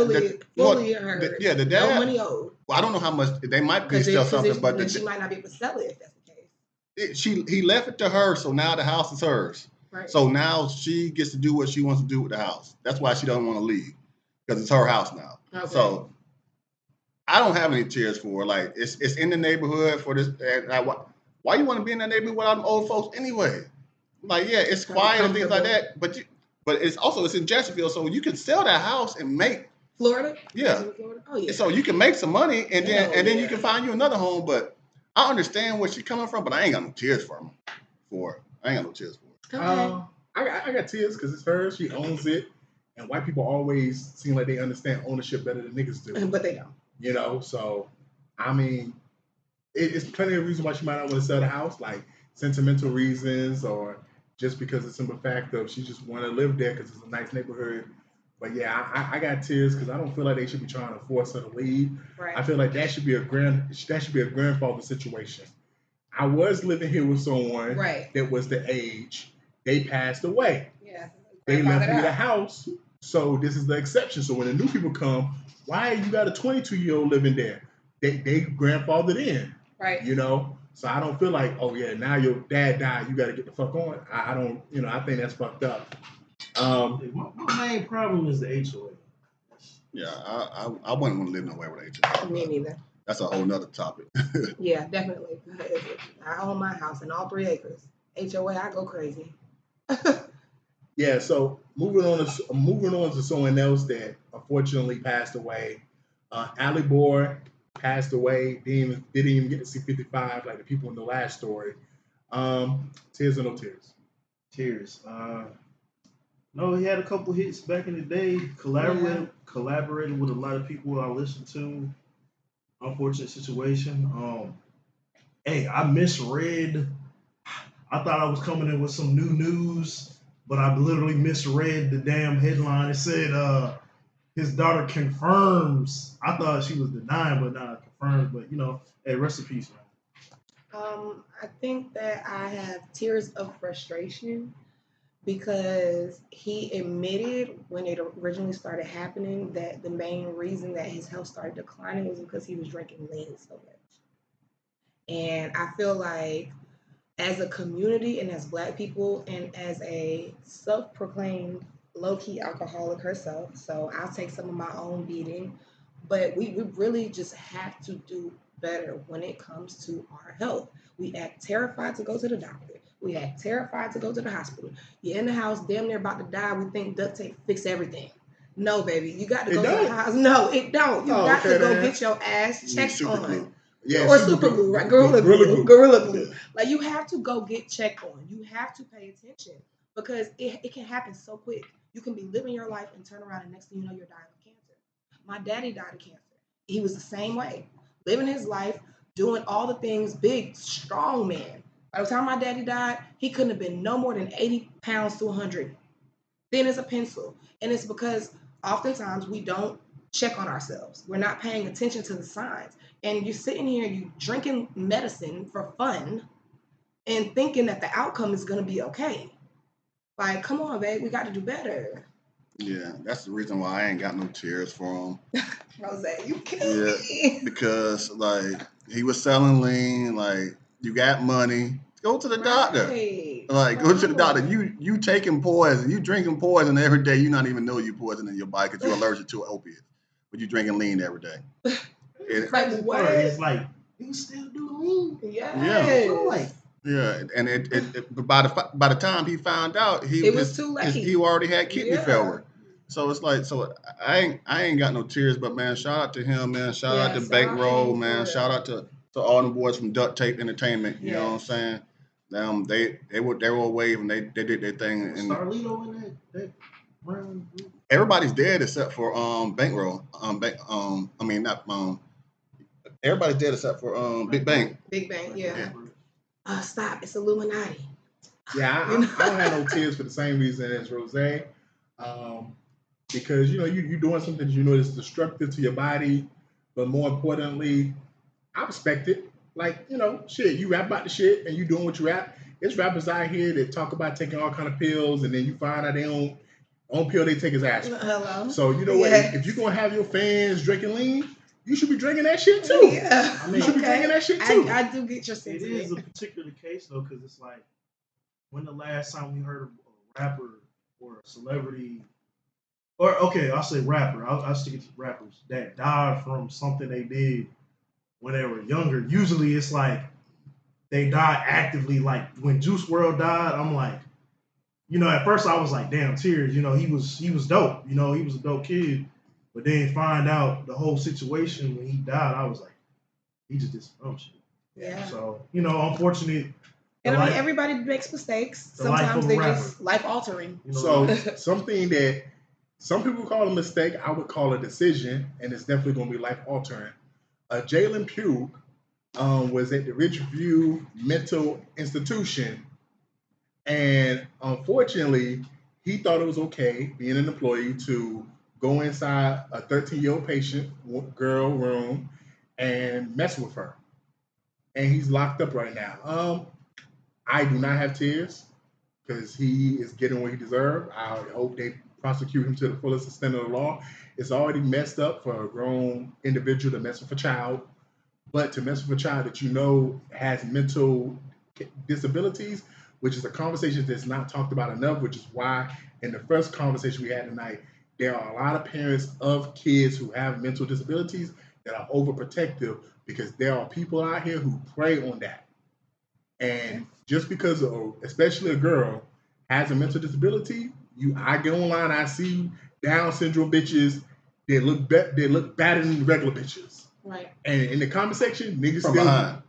fully her. The dad. No money owed. Well, I don't know how much they might be still something, but she might not be able to sell it if that's the case. He left it to her, so now the house is hers. Right. So now she gets to do what she wants to do with the house. That's why she doesn't want to leave, because it's her house now. Okay. So I don't have any tears for her. Like it's in the neighborhood for this. Why you want to be in that neighborhood with all them old folks anyway? Like it's quiet and things like that. But it's in Jacksonville, so you can sell that house and make Florida. Yeah. Florida? Oh yeah. So you can make some money and then you can find you another home. But I understand where she's coming from, but I ain't got no tears for her. I ain't got no tears for her. Okay. I got tears because it's hers. She owns it, and white people always seem like they understand ownership better than niggas do. But they don't. You know, so I mean, it's plenty of reasons why she might not want to sell the house, like sentimental reasons, or just because of the simple fact of she just want to live there because it's a nice neighborhood. But yeah, I got tears because I don't feel like they should be trying to force her to leave. Right. I feel like that should be a grandfather situation. I was living here with someone that was the age. They passed away. Yeah. They left me the house. So this is the exception. So when the new people come, why you got a 22-year-old living there? They grandfathered in. Right. You know? So I don't feel like, oh yeah, now your dad died, you got to get the fuck on. I don't, I think that's fucked up. My main problem is the HOA. Yeah, I wouldn't want to live nowhere with HOA. Me neither. That's a whole nother topic. Yeah, definitely. I own my house and all 3 acres. HOA, I go crazy. Yeah, so moving on to someone else that unfortunately passed away. Allie Bohr passed away. Didn't even get to see 55 like the people in the last story. Tears or no tears? Tears. No, he had a couple hits back in the day. Collaborated with a lot of people I listened to. Unfortunate situation. Hey, I misread. I thought I was coming in with some new news, but I literally misread the damn headline. It said his daughter confirms. I thought she was denying, but not confirmed. But hey, rest in peace, man. I think that I have tears of frustration because he admitted when it originally started happening that the main reason that his health started declining was because he was drinking lean so much. And I feel like as a community and as Black people and as a self-proclaimed low-key alcoholic herself, so I'll take some of my own beating, but we really just have to do better when it comes to our health. We act terrified to go to the doctor. We act terrified to go to the hospital. You're in the house, damn near about to die. We think duct tape fix everything. No, baby, you got to go to the hospital. No, it don't. You got to go get your ass checked on. Glue. Yeah, or super glue, right? Gorilla glue. Like you have to go get checked on. You have to pay attention because it can happen so quick. You can be living your life and turn around and next thing you know you're dying of cancer. My daddy died of cancer. He was the same way, living his life, doing all the things, big, strong man. By the time my daddy died, he couldn't have been no more than 80 pounds to 100. Thin as a pencil. And it's because oftentimes we don't check on ourselves. We're not paying attention to the signs. And you're sitting here, you drinking medicine for fun and thinking that the outcome is going to be okay. Like, come on, babe, we got to do better. Yeah, that's the reason why I ain't got no tears for him. Rose, you kidding me? Because, like, he was selling lean, like, you got money, go to the doctor. Like, go to the doctor. You taking poison, you drinking poison every day, you not even know you poison in your body because you're allergic to opiates. But you drinking lean every day. Like, what? It's like, you still do lean? Yes. Yeah, and it by the time he found out, he was too late. He already had kidney failure. So it's like, I ain't got no tears, but man, shout out to him, man. Shout out to Bankroll, man. Shout out to all the boys from Duct Tape Entertainment. You know what I'm saying? They were waving, they did their thing. And Starlito in that round. Everybody's dead except for Bankroll. Everybody's dead except for Big Bang. Big Bang, yeah. Stop! It's Illuminati. Yeah, I don't have no tears for the same reason as Rose, because you're doing something that's destructive to your body, but more importantly, I respect it. Like shit, you rap about the shit and you doing what you rap. There's rappers out here that talk about taking all kind of pills, and then you find out they don't On pill, they take his aspirin. Hello. So you know what? If you're gonna have your fans drinking lean, you should be drinking that shit too. Yeah. I mean, you should be drinking that shit too. I do get your sentiment. It is a particular case though, because it's like, when the last time we heard of a rapper or a celebrity, or okay, I'll say rapper. I'll stick it to rappers that died from something they did when they were younger. Usually, it's like they die actively. Like when Juice WRLD died, I'm like, at first I was like, damn, tears. He was dope. He was a dope kid. But then find out the whole situation when he died, I was like, he just did some dumb shit. Yeah. So, unfortunately. And I mean, everybody makes mistakes. Sometimes they're just life altering. So something that some people call a mistake, I would call a decision, and it's definitely going to be life altering. Jalen Pugh was at the Ridgeview Mental Institution, and unfortunately, he thought it was okay, being an employee, to go inside a 13-year-old patient girl room and mess with her. And he's locked up right now. I do not have tears because he is getting what he deserves. I hope they prosecute him to the fullest extent of the law. It's already messed up for a grown individual to mess with a child, but to mess with a child that has mental disabilities, which is a conversation that's not talked about enough, which is why in the first conversation we had tonight, there are a lot of parents of kids who have mental disabilities that are overprotective because there are people out here who prey on that. And just because, especially a girl, has a mental disability, I get online, I see Down syndrome bitches that look better than regular bitches. Right. And in the comment section, niggas From still behind.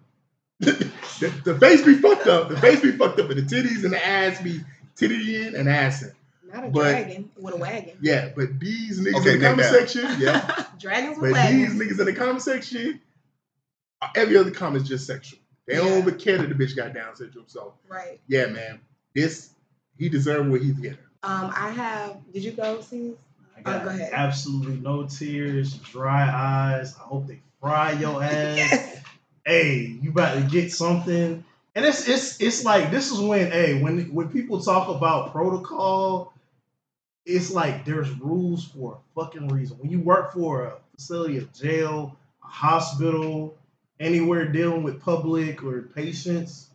the face be fucked up. The face be fucked up, and the titties and the ass be titty in and ass in. Not a dragon with a wagon. Yeah, but these niggas in the comment section, Dragons with wagons. These niggas in the comment section, every other comment is just sexual. They don't even care that the bitch got Down syndrome. So, yeah, man, he deserved what he's getting. Did you go see? Go ahead. Absolutely no tears, dry eyes. I hope they fry your ass. Yes. Hey, you about to get something. And it's like, this is when people talk about protocol, it's like there's rules for a fucking reason. When you work for a facility, a jail, a hospital, anywhere dealing with public or patients,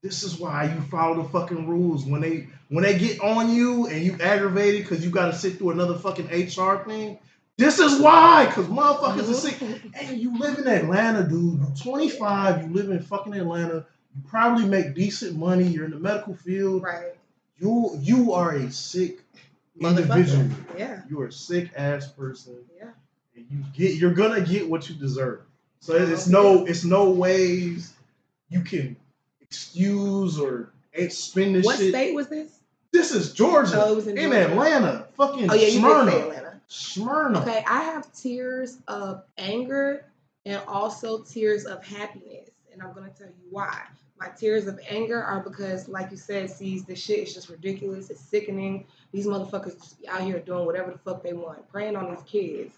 this is why you follow the fucking rules. When they get on you and you aggravated because you got to sit through another fucking HR thing, this is why, because motherfuckers are sick. Hey, you live in Atlanta, dude. You're 25. You live in fucking Atlanta. You probably make decent money. You're in the medical field. Right. You are a sick individual. Yeah. You're a sick ass person. Yeah. And you're gonna get what you deserve. So it's no ways you can excuse or spin this shit. What state was this? This is Georgia. Oh, it was in Georgia. Atlanta. Fucking Smyrna. You did say Atlanta. Smyrna. Okay, I have tears of anger and also tears of happiness. And I'm going to tell you why. My tears of anger are because, like you said, the shit is just ridiculous. It's sickening. These motherfuckers just be out here doing whatever the fuck they want, preying on these kids.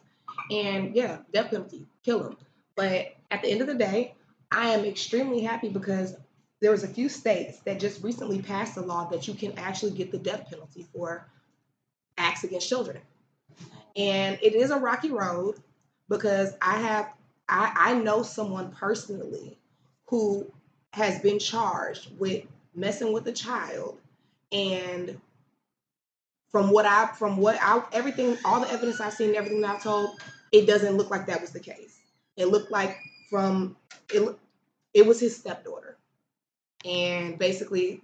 And yeah, death penalty, kill them. But at the end of the day, I am extremely happy because there was a few states that just recently passed a law that you can actually get the death penalty for acts against children. And it is a rocky road because I know someone personally who has been charged with messing with a child, and from everything, all the evidence I've seen, everything that I've told, it doesn't look like that was the case. It looked like it was his stepdaughter, and basically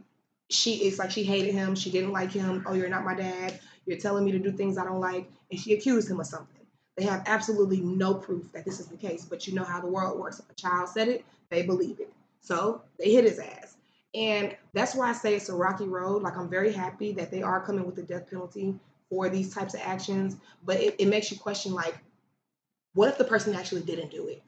she hated him. She didn't like him. Oh, you're not my dad. You're telling me to do things I don't like, and she accused him of something. They have absolutely no proof that this is the case, but you know how the world works. If a child said it, they believe it. So they hit his ass. And that's why I say it's a rocky road. Like, I'm very happy that they are coming with the death penalty for these types of actions, but it makes you question, like, what if the person actually didn't do it?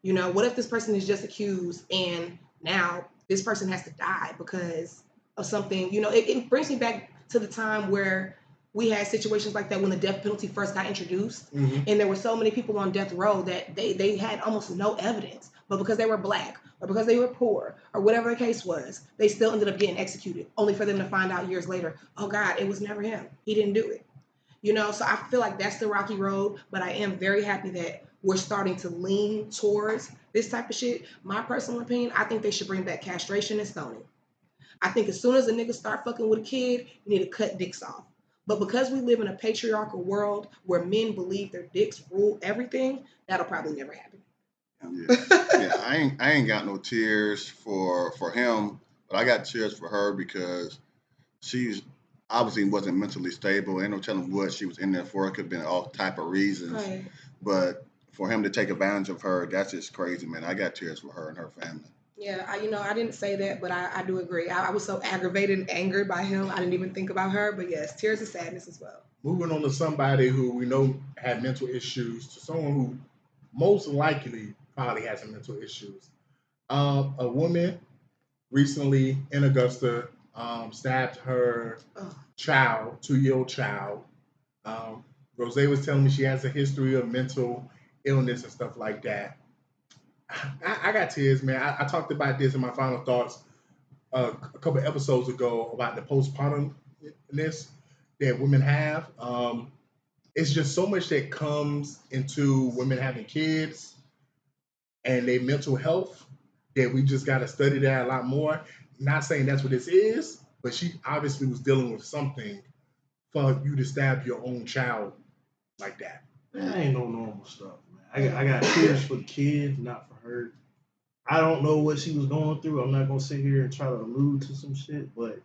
You know, what if this person is just accused and now this person has to die because of something? You know, it brings me back to the time where we had situations like that when the death penalty first got introduced, and there were so many people on death row that they had almost no evidence, but because they were black or because they were poor or whatever the case was, they still ended up getting executed, only for them to find out years later, oh God, it was never him. He didn't do it. You know, so I feel like that's the rocky road, but I am very happy that we're starting to lean towards this type of shit. My personal opinion, I think they should bring back castration and stoning. I think as soon as a nigga start fucking with a kid, you need to cut dicks off. But because we live in a patriarchal world where men believe their dicks rule everything, that'll probably never happen. Yeah, I ain't got no tears for him, but I got tears for her because she's obviously wasn't mentally stable. Ain't no telling what she was in there for. It could have been all type of reasons. Right. But for him to take advantage of her, that's just crazy, man. I got tears for her and her family. Yeah, I didn't say that, but I do agree. I was so aggravated and angered by him, I didn't even think about her. But yes, tears of sadness as well. Moving on to somebody who we know had mental issues, to someone who most likely probably has some mental issues. A woman recently in Augusta stabbed her child, 2-year-old child. Rose was telling me she has a history of mental illness and stuff like that. I got tears, man. I talked about this in my final thoughts a couple episodes ago about the postpartumness that women have. It's just so much that comes into women having kids and their mental health that we just got to study that a lot more. Not saying that's what this is, but she obviously was dealing with something for you to stab your own child like that. That ain't no normal stuff, man. I got tears for the kids, not for her. I don't know what she was going through. I'm not gonna sit here and try to allude to some shit, but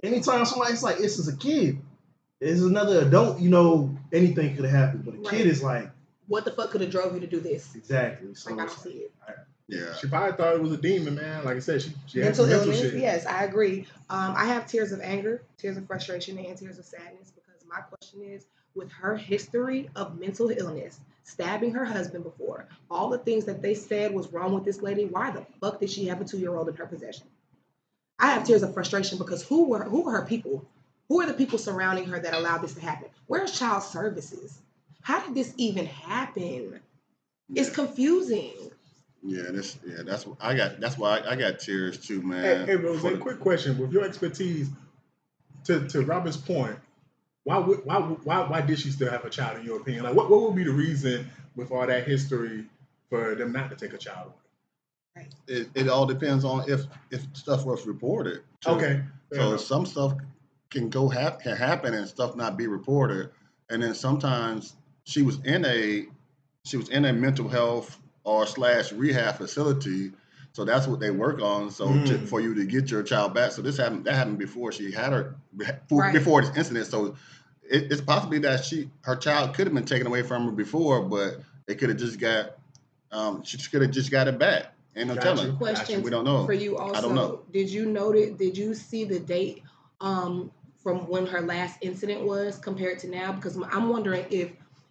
anytime somebody's like, "This is a kid," this is another adult. You know, anything could have happened, but a kid is like, what the fuck could have drove you to do this? Exactly. So like, I don't see it. Yeah. She probably thought it was a demon, man. Like I said, she mental had illness. Mental shit. Yes, I agree. I have tears of anger, tears of frustration, and tears of sadness because my question is, with her history of mental illness, stabbing her husband before, all the things that they said was wrong with this lady, why the fuck did she have a 2-year-old in her possession? I have tears of frustration because who are her people? Who are the people surrounding her that allowed this to happen? Where's child services? How did this even happen? Yeah. It's confusing. That's why I got tears too, man. Hey Rose, quick question. With your expertise, to Robert's point, why did she still have a child in your opinion? Like what would be the reason with all that history for them not to take a child away? Right. It all depends on if stuff was reported. Too. Okay. So some stuff can happen and stuff not be reported, and then sometimes she was in a mental health or / rehab facility. So that's what they work on. So for you to get your child back. So that happened before she had her before this incident. So it's possibly that her child could have been taken away from her before, but they could have just got she could have just got it back. Ain't no telling. Question we don't know. For you also, I don't know. Did you see the date from when her last incident was compared to now? Because I'm wondering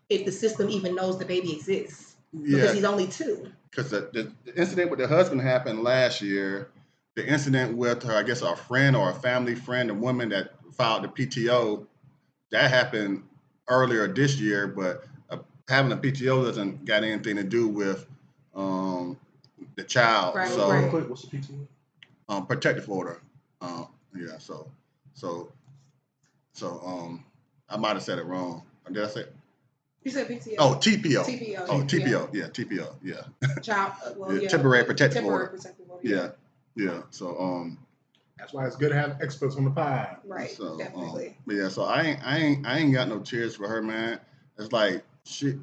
if the system even knows the baby exists. Because he's only 2. Because the incident with the husband happened last year. The incident with her, I guess, a friend or a family friend, a woman that filed the PTO, that happened earlier this year. But having a PTO doesn't got anything to do with the child. Right, so, right. What's the PTO? Protective order. I might have said it wrong. Did I say it? You said PTO. Oh, TPO. TPO. Oh, TPO. Yeah, TPO. Yeah. Child. Temporary protective order. Protective order. Yeah. So that's why it's good to have experts on the pod. Right. So, definitely. So I ain't got no tears for her, man. It's like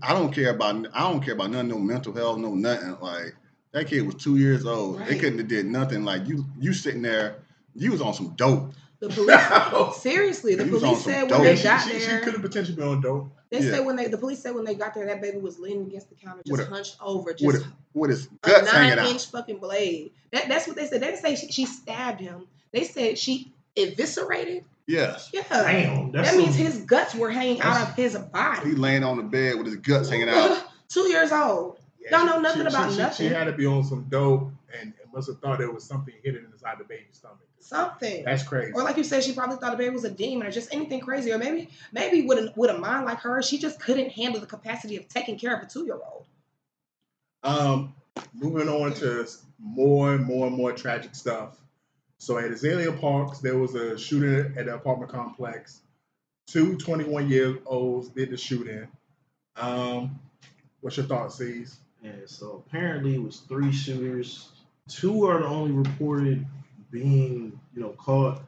I don't care about none, no mental health, no nothing. Like that kid was 2 years old. Right. They couldn't have did nothing. Like you sitting there, you was on some dope. The police, seriously, the police said when they got there, she could have potentially been on dope. They said the police said when they got there, that baby was leaning against the counter, just hunched over, just with his guts hanging out. 9-inch fucking blade. That's what they said. They didn't say she stabbed him. They said she eviscerated. Yes. Yeah. Damn. That means his guts were hanging out of his body. He laying on the bed with his guts hanging out. 2 years old. Yeah, Don't know nothing about nothing. She had to be on some dope and must have thought there was something hidden inside the baby's stomach. Something. That's crazy. Or like you said, she probably thought the baby was a demon or just anything crazy. Or maybe with a mind like hers, she just couldn't handle the capacity of taking care of a 2-year-old. Moving on to more and more tragic stuff. So at Azalea Parks, there was a shooting at the apartment complex. Two 21-year-olds did the shooting. What's your thoughts, C's? And so apparently it was 3 shooters. 2 are the only reported being, caught.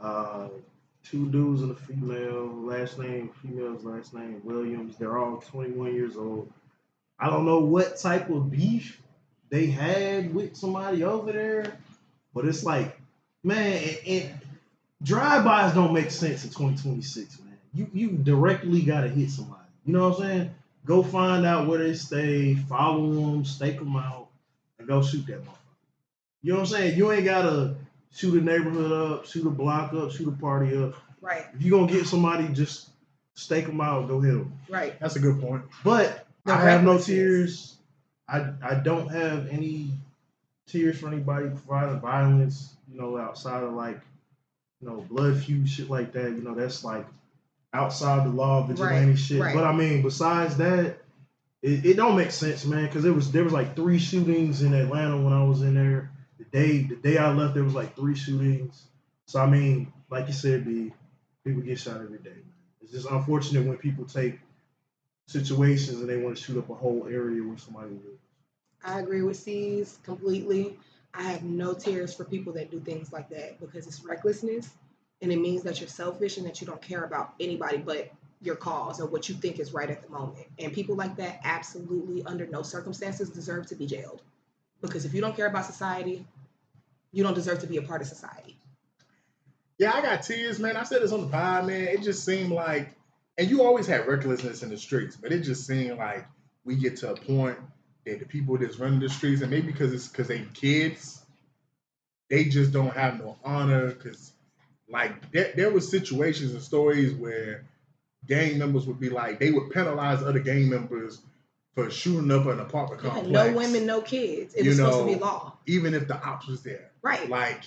2 dudes and a female's last name Williams. They're all 21 years old. I don't know what type of beef they had with somebody over there, but it's like, man, and drive-bys don't make sense in 2026, man. You directly gotta hit somebody. You know what I'm saying? Go find out where they stay, follow them, stake them out, and go shoot that motherfucker. You know what I'm saying? You ain't gotta shoot a neighborhood up, shoot a block up, shoot a party up. Right. If you're gonna get somebody, just stake them out, go hit them. Right. That's a good point. But I have no tears. I don't have any tears for anybody providing violence, outside of blood feud shit like that. That's like outside the law of vigilante shit. Right. But I mean, besides that, it don't make sense, man, because there was like 3 shootings in Atlanta when I was in there. The day I left, there was like 3 shootings. So I mean, like you said, people get shot every day, man. It's just unfortunate when people take situations and they want to shoot up a whole area where somebody lives. I agree with C's completely. I have no tears for people that do things like that because it's recklessness and it means that you're selfish and that you don't care about anybody but your cause or what you think is right at the moment. And people like that absolutely under no circumstances deserve to be jailed. Because if you don't care about society, you don't deserve to be a part of society. Yeah, I got tears, man. I said this on the pod, man. It just seemed like, and you always had recklessness in the streets, but it just seemed like we get to a point that the people that's running the streets, and maybe because they kids, they just don't have no honor. Because like there was situations and stories where gang members would be like, they would penalize other gang members for shooting up an apartment complex. No women, no kids. It was supposed to be law. Even if the ops was there. Right. Like,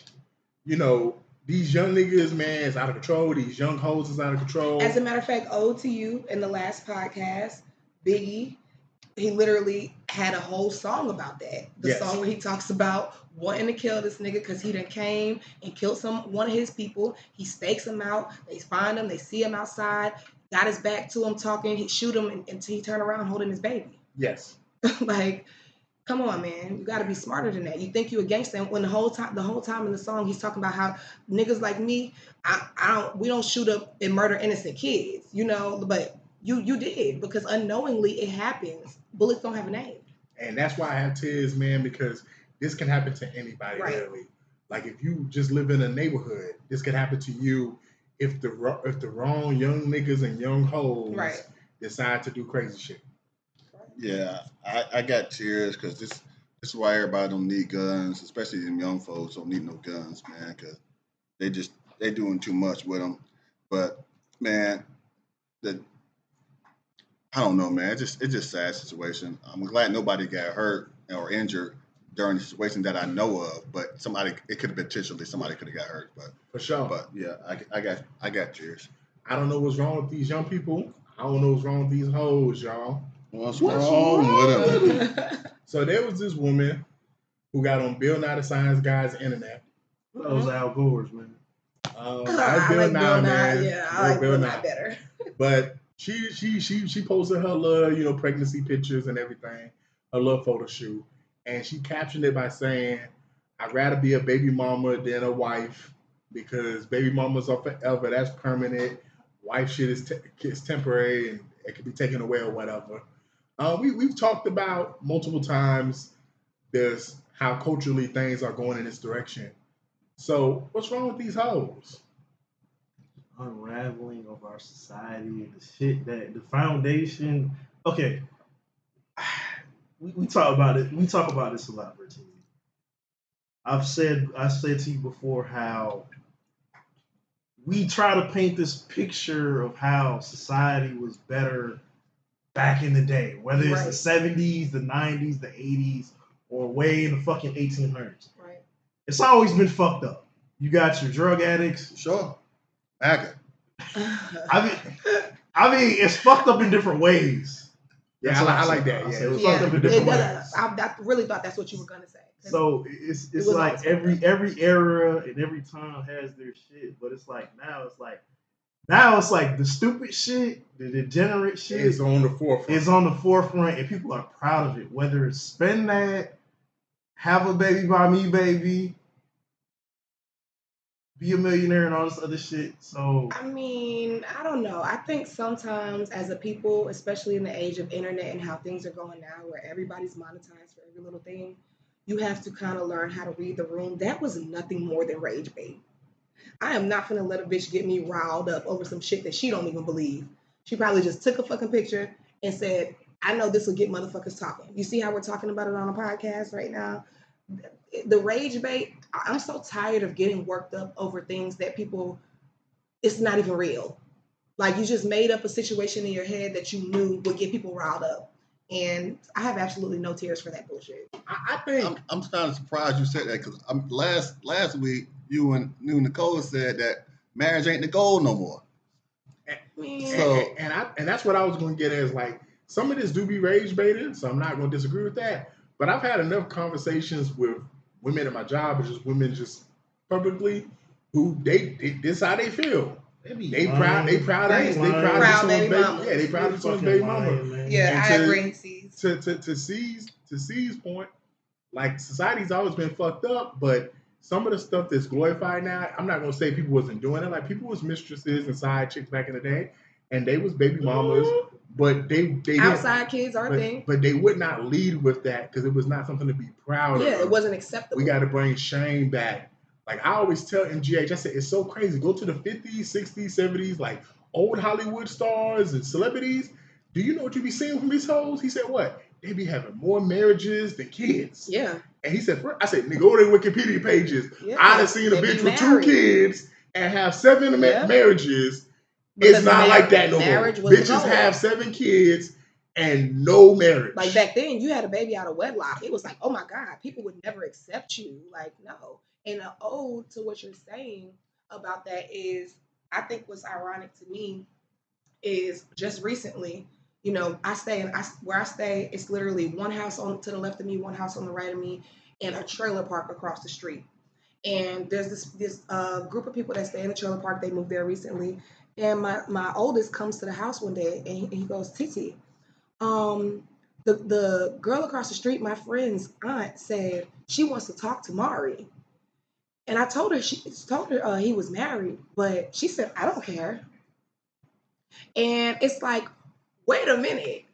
these young niggas, man, is out of control. These young hoes is out of control. As a matter of fact, ode to you in the last podcast, Biggie, he literally had a whole song about that. The song where he talks about wanting to kill this nigga because he done came and killed one of his people. He stakes him out. They find him. They see him outside. Got his back to him talking. He shoot him until he turned around holding his baby. Yes. Like, come on, man. You got to be smarter than that. You think you a gangster, and when the whole time in the song, he's talking about how niggas like me, we don't shoot up and murder innocent kids, but you did, because unknowingly it happens. Bullets don't have a name. And that's why I have tears, man, because this can happen to anybody, really. Like, if you just live in a neighborhood, this could happen to you if the wrong young niggas and young hoes decide to do crazy shit. Yeah, I got tears because this is why everybody don't need guns, especially them young folks don't need no guns, man, because they doing too much with them. But man, I don't know, man. It's just a sad situation. I'm glad nobody got hurt or injured during the situation that I know of, but it could have potentially somebody could have got hurt. But for sure. But yeah, I got tears. I don't know what's wrong with these young people. I don't know what's wrong with these hoes, y'all. What's wrong with them? So there was this woman who got on Bill Nye the Science Guy's internet. Those Al Gore's, man. I like Bill Nye, man. Yeah, I like Bill Nye better. But she posted her little, pregnancy pictures and everything, her little photo shoot, and she captioned it by saying, "I'd rather be a baby mama than a wife because baby mamas are forever. That's permanent. Wife shit is temporary and it can be taken away or whatever." We've talked about multiple times how culturally things are going in this direction. So what's wrong with these hoes? Unraveling of our society, the shit that the foundation. Okay, we talk about it. We talk about this a lot, Virginia. I said to you before how we try to paint this picture of how society was better back in the day, whether it's the 70s, the 90s, the 80s, or way in the fucking 1800s. Right. It's always been fucked up. You got your drug addicts. Sure. Agate. I mean, it's fucked up in different ways. Yeah, I like that. Yeah, it was fucked up in different ways. I really thought that's what you were gonna say. So it's like every era and every time has their shit, but it's like now it's like Now it's like the stupid shit, the degenerate shit is on the forefront. Is on the forefront, and people are proud of it. Whether it's spend that, have a baby by me, baby, be a millionaire, and all this other shit. So I mean, I don't know. I think sometimes as a people, especially in the age of internet and how things are going now, where everybody's monetized for every little thing, you have to kind of learn how to read the room. That was nothing more than rage bait. I am not gonna let a bitch get me riled up over some shit that she don't even believe. She probably just took a fucking picture and said, I know this will get motherfuckers talking. You see how we're talking about it on a podcast right now? The rage bait, I'm so tired of getting worked up over things that people, it's not even real. Like you just made up a situation in your head that you knew would get people riled up. And I have absolutely no tears for that bullshit. I think I'm kind of surprised you said that, because last week you and Nicole said that marriage ain't the goal no more. And that's what I was going to get at, is like, some of this do be rage baited, so I'm not going to disagree with that. But I've had enough conversations with women at my job, or just women just publicly, who this how they feel. They proud of this. They proud of this baby mama. Yeah, they proud of this baby mama. Yeah, I agree. To C's point, like, society's always been fucked up, but some of the stuff that's glorified now, I'm not gonna say people wasn't doing it. Like, people was mistresses and side chicks back in the day, and they was baby mamas, but they outside kids are thing. But they would not lead with that because it was not something to be proud of. Yeah, it wasn't acceptable. We got to bring shame back. Like, I always tell MGH, I said, it's so crazy. Go to the 50s, 60s, 70s, like old Hollywood stars and celebrities. Do you know what you be seeing from these hoes? He said, what? They be having more marriages than kids. Yeah. And he said, I said, nigga, go to their Wikipedia pages. Yeah, I done seen a bitch with 2 kids and have 7 marriages. Because it's not like that no more. Bitches have 7 kids and no marriage. Like, back then, you had a baby out of wedlock. It was like, oh my God, people would never accept you. Like, no. And an ode to what you're saying about that is, I think what's ironic to me is just recently, you know, where I stay, it's literally one house to the left of me, one house on the right of me, and a trailer park across the street. And there's this group of people that stay in the trailer park. They moved there recently. And my oldest comes to the house one day and he goes, Titi, the girl across the street, my friend's aunt, said she wants to talk to Mari. And I told her he was married, but she said, I don't care. And it's like, wait a minute.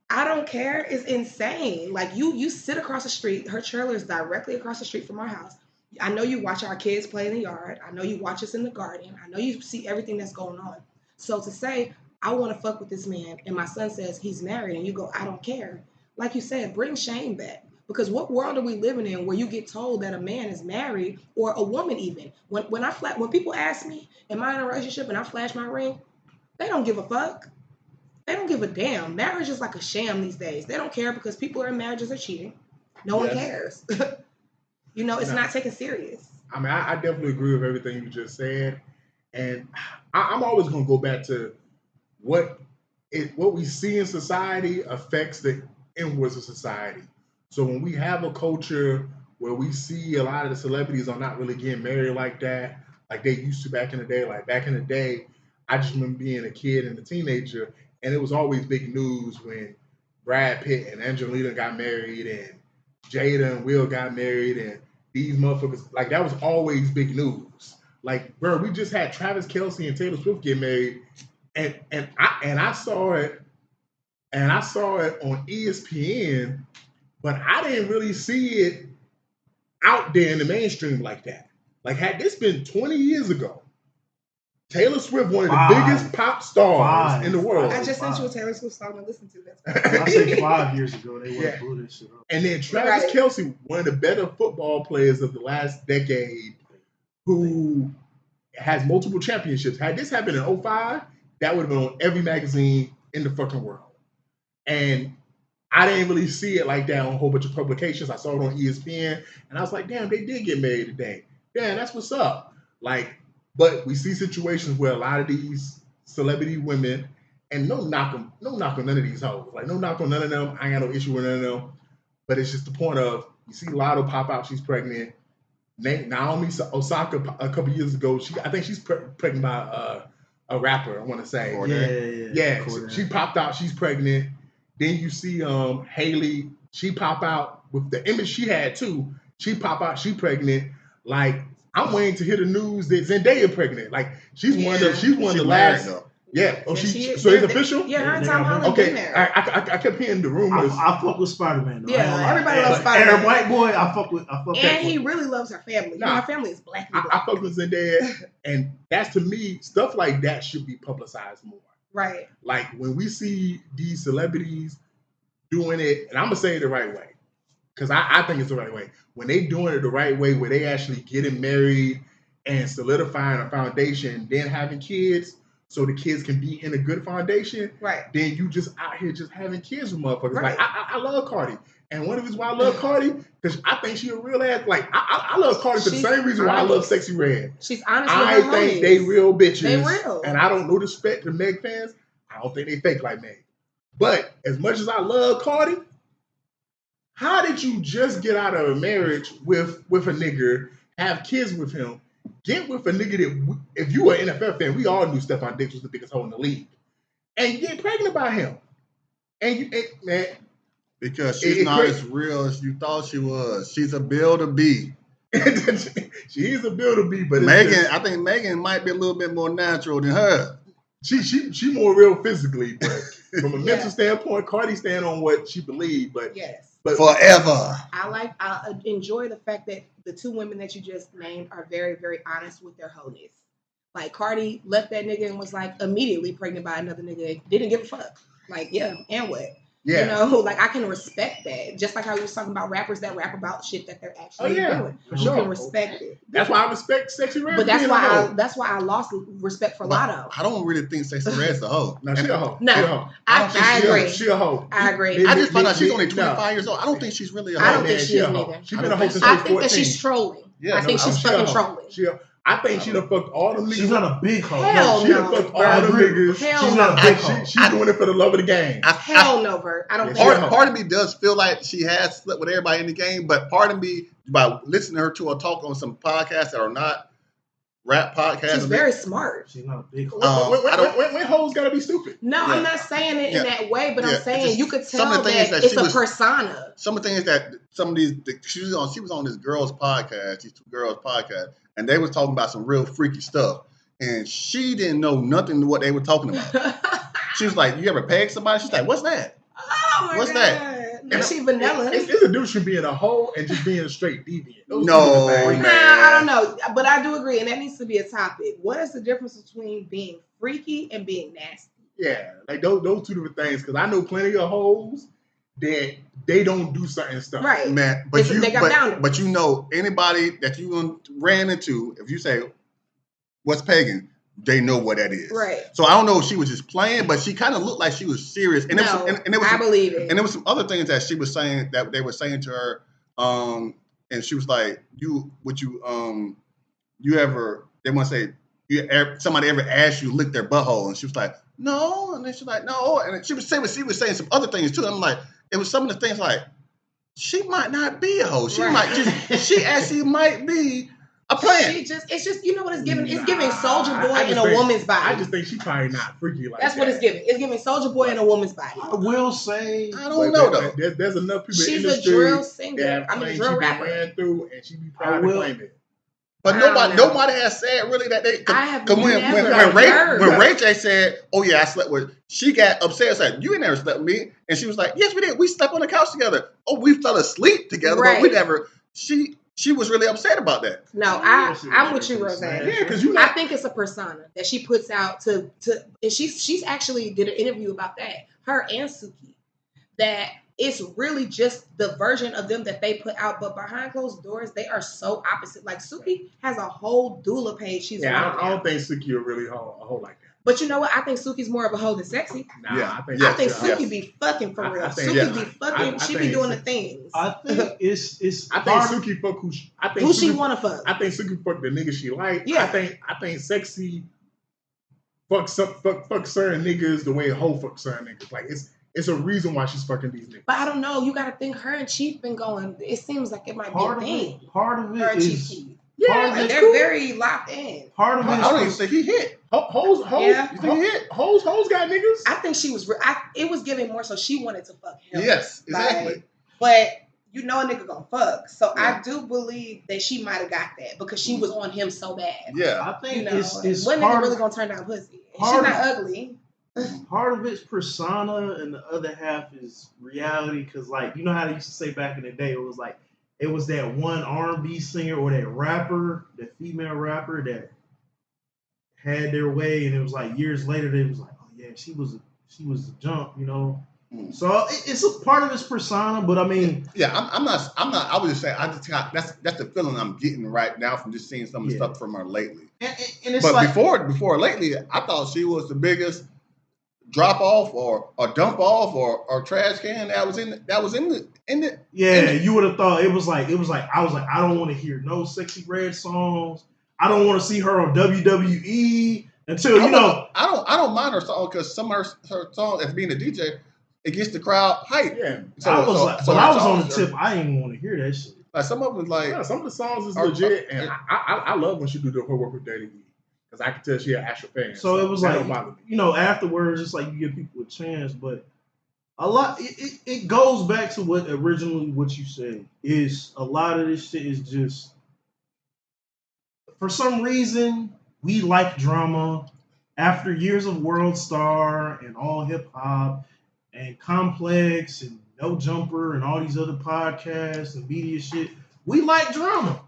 I don't care is insane. Like, you sit across the street. Her trailer is directly across the street from our house. I know you watch our kids play in the yard. I know you watch us in the garden. I know you see everything that's going on. So to say, I want to fuck with this man, and my son says he's married, and you go, I don't care. Like you said, bring shame back. Because what world are we living in where you get told that a man is married, or a woman even? When people ask me, am I in a relationship, and I flash my ring, they don't give a fuck. They don't give a damn. Marriage is like a sham these days. They don't care because people in marriages are cheating. No one cares. You know, it's not taken serious. I mean, I definitely agree with everything you just said. And I'm always going to go back to what we see in society affects the inwards of society. So when we have a culture where we see a lot of the celebrities are not really getting married like that, like they used to back in the day. Like, back in the day, I just remember being a kid and a teenager, and it was always big news when Brad Pitt and Angelina got married, and Jada and Will got married, and these motherfuckers, like, that was always big news. Like, bro, we just had Travis Kelce and Taylor Swift get married, and I saw it on ESPN, but I didn't really see it out there in the mainstream like that. Like, had this been 20 years ago, Taylor Swift, one of the biggest pop stars in the world. I just sent you a Taylor Swift song to listen to. I say 5 years ago, they would have blew this shit up. And then Travis Kelce, one of the better football players of the last decade, who has multiple championships. Had this happened in 2005, that would have been on every magazine in the fucking world. And I didn't really see it like that on a whole bunch of publications. I saw it on ESPN, and I was like, damn, they did get married today. Damn, that's what's up. Like, but we see situations where a lot of these celebrity women, and no knock on none of these hoes. Like, no knock on none of them. I ain't got no issue with none of them. But it's just the point of, you see Lotto pop out, she's pregnant. Naomi Osaka a couple years ago, I think she's pregnant by a rapper, I want to say. Yeah. She popped out. She's pregnant. Then you see Haley. She pop out with the image she had too. She pop out. She pregnant. Like I'm waiting to hear the news that Zendaya pregnant. Like she's one of the last. Though. Yeah. Oh, so it's official. Yeah, her and Tom Holland been there. I kept hearing the rumors. I fuck with Spider-Man. Though. Yeah, everybody loves Spider-Man. And her white boy, I fuck with. And he really loves her family. Her family is black. I fuck with Zendaya, and that's to me stuff like that should be publicized more. Right. Like when we see these celebrities doing it, and I'm gonna say it the right way, because I think it's the right way. When they doing it the right way, where they actually getting married and solidifying a foundation, then having kids, so the kids can be in a good foundation. Right. Then you just out here just having kids with motherfuckers. Right. Like I love Cardi, and one of the reasons why I love Cardi, because I think she a real ass. Like I love Cardi for the same reason why I love Sexy Red. She's honest. I think they real bitches. They real. And I don't know respect to Meg fans. I don't think they fake like Meg. But as much as I love Cardi, how did you just get out of a marriage with a nigga, have kids with him, get with a nigga that, if you were an NFL fan, we all knew Stephon Diggs was the biggest hoe in the league, and you get pregnant by him, man. Because she's not as real as you thought she was. She's a build-a-bee. She's a build-a-bee, but Megan, I think Megan might be a little bit more natural than her. She more real physically, but from a mental standpoint, Cardi stand on what she believed. But but forever. I enjoy the fact that the two women that you just named are very, very honest with their wholeness. Like Cardi left that nigga and was like immediately pregnant by another nigga. Didn't give a fuck. Like, yeah, and what? Yeah. You know, like I can respect that. Just like how we was talking about rappers that rap about shit that they're actually doing. You can respect it. That's why I respect Sexy Red. But that's why I lost respect for Lotto. I don't really think Sexy Red's a hoe. No, she a hoe. No, I agree. She a hoe. I agree. I just found out she's only 25 years old. I don't think she's really a hoe. I don't think she is neither. She's been a hoe since she was 14. I think that she's trolling. Yeah, I think she's fucking trolling. I think she done fucked all them niggas. She's not a big hoe. Hell no. She done fucked all them niggas. She's not a big hoe. She's doing it for the love of the game. Hell no, Bert. I don't think part of me does feel like she has slept with everybody in the game, but part of me, by listening to her to her talk on some podcasts that are not rap podcasts. She's very smart. She's not a big hoe. When hoes gotta be stupid? No, I'm not saying it in that way, but I'm saying you could tell that it's a persona. Some of the things that she was on this girls' podcast, these two girls' podcast, and they was talking about some real freaky stuff, and she didn't know nothing of what they were talking about. She was like, "You ever pegged somebody?" She's like, "What's that? Oh my What's God. that?" No, she vanilla. It's a difference between being a hoe and just being a straight deviant. No, man. I don't know, but I do agree, and that needs to be a topic. What is the difference between being freaky and being nasty? Yeah, like those two different things. Because I know plenty of hoes that they don't do certain stuff. Right, man. But you know, anybody that you ran into, if you say, "What's pagan?" they know what that is. Right. So I don't know if she was just playing, but she kind of looked like she was serious. And I believe it. And there was some other things that she was saying that they were saying to her. And she was like, they want to say, somebody ever asked you to lick their butthole? And she was like, no. And then she's like, no. And she was saying some other things too. I'm like, it was some of the things like, she might not be a hoe. She actually might be a plan. It's just, you know what it's giving? It's giving Soldier Boy in a woman's body. I just think she probably not freaky like That's what it's giving. It's giving Soldier Boy in a woman's body. I will say, I don't know though. There's enough people in the industry. She's a drill singer. I'm a drill rapper. Ran through and she be proud to claim it. But nobody has said really that they. I have when Ray J said, "Oh yeah, I slept with," she got upset. Said, "You ain't never slept with me," and she was like, "Yes, we did. We slept on the couch together. Oh, we fell asleep together, but we never." She was really upset about that. No, I'm with you, Roseanne. Yeah, because I think it's a persona that she puts out to and she's actually did an interview about that. Her and Suki, that it's really just the version of them that they put out, but behind closed doors, they are so opposite. Like Suki has a whole doula page. I don't think Suki will really a whole like that. But you know what? I think Suki's more of a hoe than sexy. I think Suki be fucking for real. Suki be fucking. She be doing the things. I think it's. I think Suki fuck who she wanna fuck. I think Suki fuck the nigga she like. Yeah. I think sexy fuck certain niggas the way a hoe fuck certain niggas. Like it's a reason why she's fucking these niggas. But I don't know. You got to think her and Chief been going. It seems like it might be a thing. Part of it is. Yeah, they're very locked in. Part of it, I don't even think he hit. Hoes, you think he hit? Hoes got niggas. I think she was. It was giving more so she wanted to fuck him. Yes, exactly. But you know a nigga gonna fuck, so I do believe that she might have got that because she was on him so bad. Yeah, I think it's one nigga really gonna turn down pussy. She's not ugly. Part of it's persona, and the other half is reality. Because, like, you know how they used to say back in the day, it was like it was that one R&B singer or that rapper, that female rapper that had their way, and it was like years later they was like, oh yeah, she was a jump, you know. So it's a part of his persona, but I mean, I'm not. I would just say that's the feeling I'm getting right now from just seeing some of the stuff from her lately. And it's but like, before lately, I thought she was the biggest drop off or dump off or trash can that was in the. Yeah, you would have thought it was like I was like, I don't want to hear no Sexy Red songs. I don't want to see her on WWE until I don't mind her song because some of her songs as being a DJ. It gets the crowd hype. Yeah. I was on the tip. I didn't want to hear that shit. Like some of them, some of the songs is legit, and I love when she do her work with Daddy E because I can tell she an actual fan. So it was like, afterwards, it's like you give people a chance, but a lot it goes back to what you said is a lot of this shit is just for some reason we like drama after years of World Star and All Hip Hop. And Complex and No Jumper and all these other podcasts and media shit. We like drama.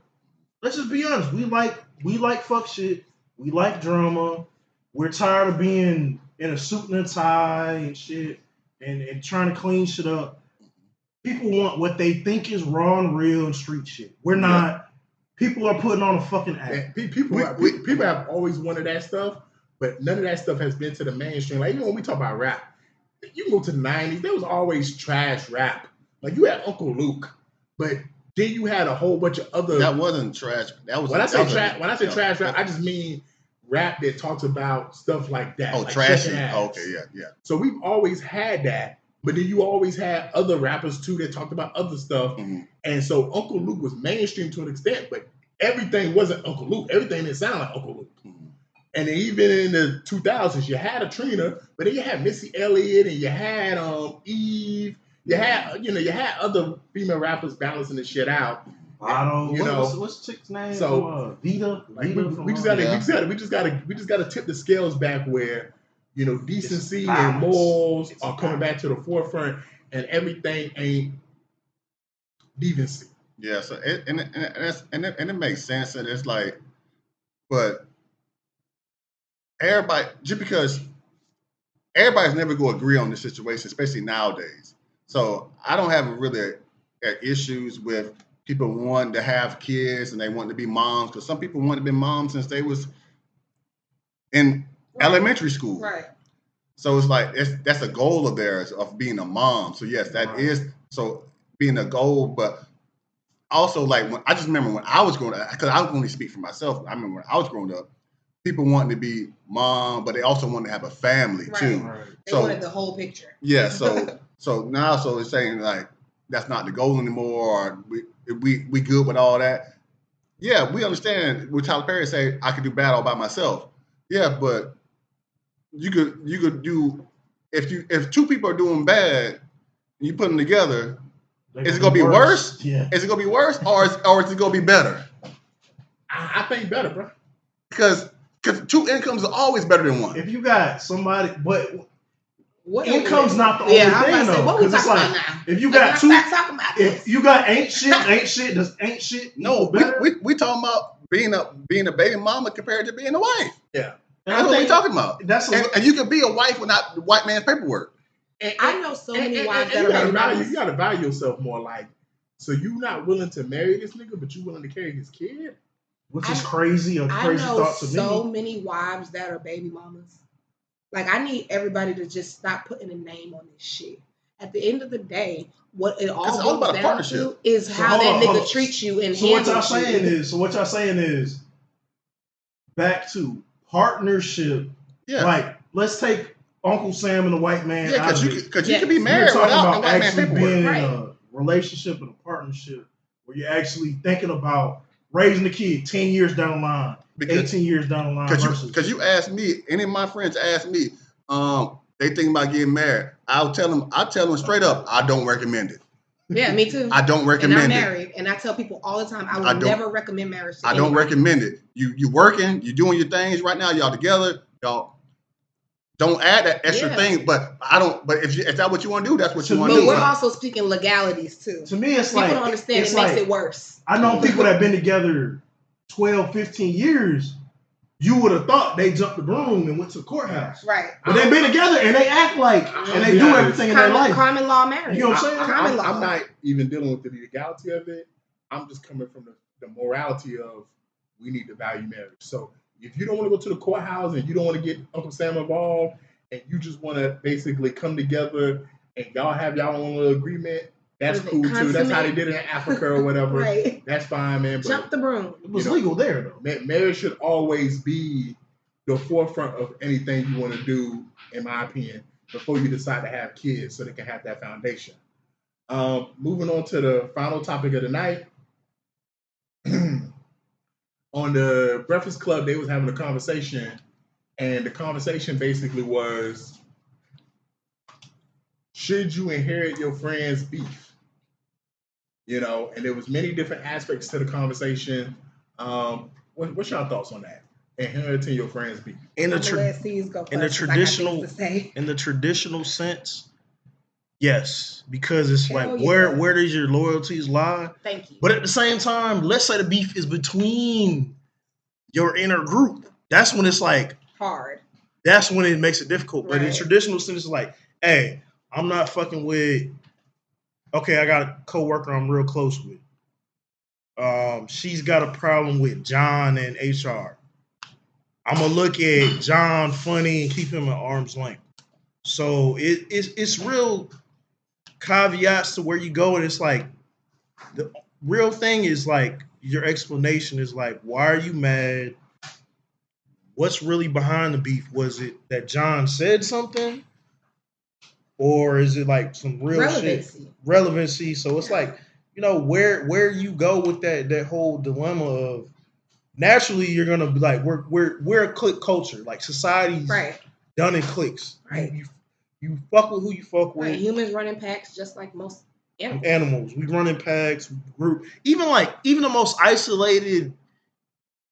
Let's just be honest. We like fuck shit. We like drama. We're tired of being in a suit and a tie and shit and trying to clean shit up. People want what they think is raw and real and street shit. We're not. People are putting on a fucking act. People have always wanted that stuff, but none of that stuff has been to the mainstream. Like even when we talk about rap. You go to the 90s, there was always trash rap. Like you had Uncle Luke, but then you had a whole bunch of other. That wasn't trash. That was when I say trash rap, I just mean rap that talks about stuff like that. Oh, like trashy. Okay, yeah. So we've always had that, but then you always had other rappers too that talked about other stuff. Mm-hmm. And so Uncle Luke was mainstream to an extent, but everything wasn't Uncle Luke. Everything didn't sound like Uncle Luke. Mm-hmm. And then even in the 2000s, you had a Trina, but then you had Missy Elliott and you had Eve. You had other female rappers balancing the shit out. What's chick's name? So Vita. We just gotta tip the scales back where decency and morals are coming back to the forefront, and everything ain't decency. Yeah. So it makes sense, and it's like, but. Everybody, just because everybody's never going to agree on this situation, especially nowadays. So I don't have really issues with people wanting to have kids and they want to be moms because some people want to be moms since they was in elementary school. Right. So it's like that's a goal of theirs of being a mom. So yes, that is being a goal, but also like I just remember when I was growing up, because I can only speak for myself. I remember when I was growing up. People wanting to be mom, but they also want to have a family too. Right. They wanted the whole picture. Yeah, so now it's saying like that's not the goal anymore. Or we good with all that. Yeah, we understand. What Tyler Perry say, I could do bad all by myself. Yeah, but you could do if two people are doing bad, and you put them together, is it gonna be worse? Yeah. Is it gonna be worse, or is it gonna be better? I think better, bro. Because two incomes are always better than one. If you got somebody, but income's not the only thing though. What we talking about now? If you got two, talking about if you got ain't shit. No, we talking about being a baby mama compared to being a wife. Yeah, that's what we talking about. And you can be a wife without the white man's paperwork. And I know so many wives that you gotta value yourself more. Like, so you not willing to marry this nigga, but you willing to carry his kid. Which is crazy, a crazy thought to me. I know so many wives that are baby mamas. Like, I need everybody to just stop putting a name on this shit. At the end of the day, what it all goes down to is how that nigga treats you and handles you. So what y'all saying is, back to partnership. Yeah. Like, let's take Uncle Sam and the white man out of it. Because you can be married without the white man's paperwork. Being in a relationship and a partnership where you're actually thinking about raising the kid 10 years down the line, 18 years down the line. Because you asked me, any of my friends asked me, they think about getting married. I tell them straight up, I don't recommend it. Yeah, me too. I don't recommend it. And I'm married, and I tell people all the time, I will never recommend marriage to anybody. Don't recommend it. You working, you doing your things right now, y'all together, y'all don't add that extra thing. But if that's what you want to do, that's what you want to do. But we're also speaking legalities too. To me, it's people like don't understand. It makes it worse. I know people that have been together 12, 15 years. You would have thought they jumped the broom and went to the courthouse. Right. But they've been together and they act like, and they do everything in their life. Common law marriage. You know what I'm saying? I'm not even dealing with the legality of it. I'm just coming from the morality of we need to value marriage. So if you don't want to go to the courthouse and you don't want to get Uncle Sam involved and you just want to basically come together and y'all have y'all own little agreement, that's cool too. That's how they did it in Africa or whatever. Right. That's fine, man. But, jump the broom. It was legal there, though. Marriage should always be the forefront of anything you want to do, in my opinion, before you decide to have kids so they can have that foundation. Moving on to the final topic of the night. On the Breakfast Club, they was having a conversation, and the conversation basically was, should you inherit your friend's beef? You know, and there was many different aspects to the conversation. What's your thoughts on that? Inheriting your friend's beef. In the traditional sense, yes, because it's where does your loyalties lie? Thank you. But at the same time, let's say the beef is between your inner group. That's when it's like hard. That's when it makes it difficult. But in traditional sense, it's like, hey, I'm not fucking with. Okay, I got a coworker I'm real close with. She's got a problem with John and HR. I'm gonna look at John funny and keep him at arm's length. So it's real caveats to where you go, and it's like the real thing is like your explanation is like, why are you mad? What's really behind the beef? Was it that John said something? Or is it like some real relevancy? So it's like, you know, where you go with that whole dilemma of naturally you're gonna be like, we're a clique culture. Like society's done in cliques. Right. You fuck with who you fuck with. Right. Humans run in packs just like most animals. We run in packs, group. Even the most isolated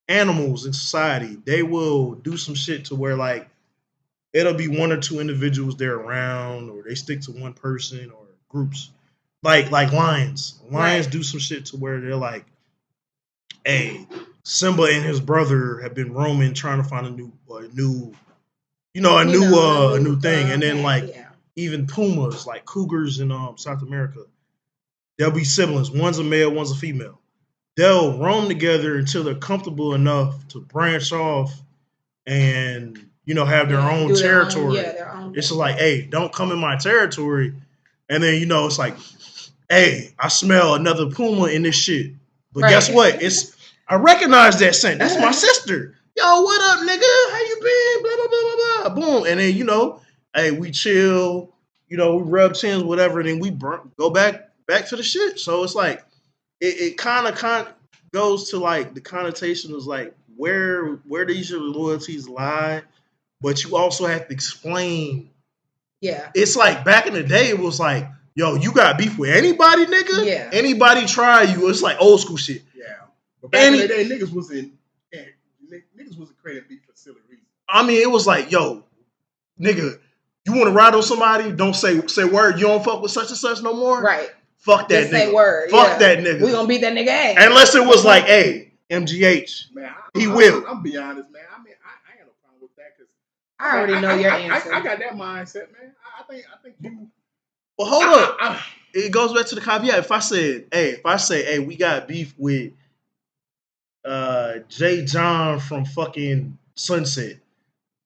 animals in society, they will do some shit to where like it'll be one or two individuals they're around, or they stick to one person or groups. Like lions. Lions do some shit to where they're like, hey, Simba and his brother have been roaming trying to find a new thing. And then even pumas, like cougars in South America, they'll be siblings. One's a male, one's a female. They'll roam together until they're comfortable enough to branch off and, you know, have their own territory. Their own it's like, hey, don't come in my territory. And then, you know, it's like, hey, I smell another puma in this shit. But guess what? I recognize that scent. That's my sister. Yo, what up, nigga? How you been? Blah, blah, blah, blah, blah. Boom. And then, you know, hey, we chill, you know, we rub chins, whatever. And then we go back to the shit. So it's like, it kind of goes to like the connotation is like, where these your loyalties lie, but you also have to explain. Yeah. It's like back in the day, it was like, yo, you got beef with anybody, nigga? Yeah. Anybody try you? It's like old school shit. Yeah. But back in the day, niggas wasn't creating beef for silly reasons. I mean, it was like, yo, nigga, you want to ride on somebody? Don't say word. You don't fuck with such and such no more? Right. Fuck that Just nigga. Say word. Fuck that nigga. We gonna beat that nigga ass. Unless it was like, hey, MGH. Man, he will. I'm be honest, man. I mean, I ain't no problem with that because I already know your answer. I got that mindset, man. I think you. Well, hold up. It goes back to the caveat. If I say, hey, we got beef with J. John from fucking Sunset.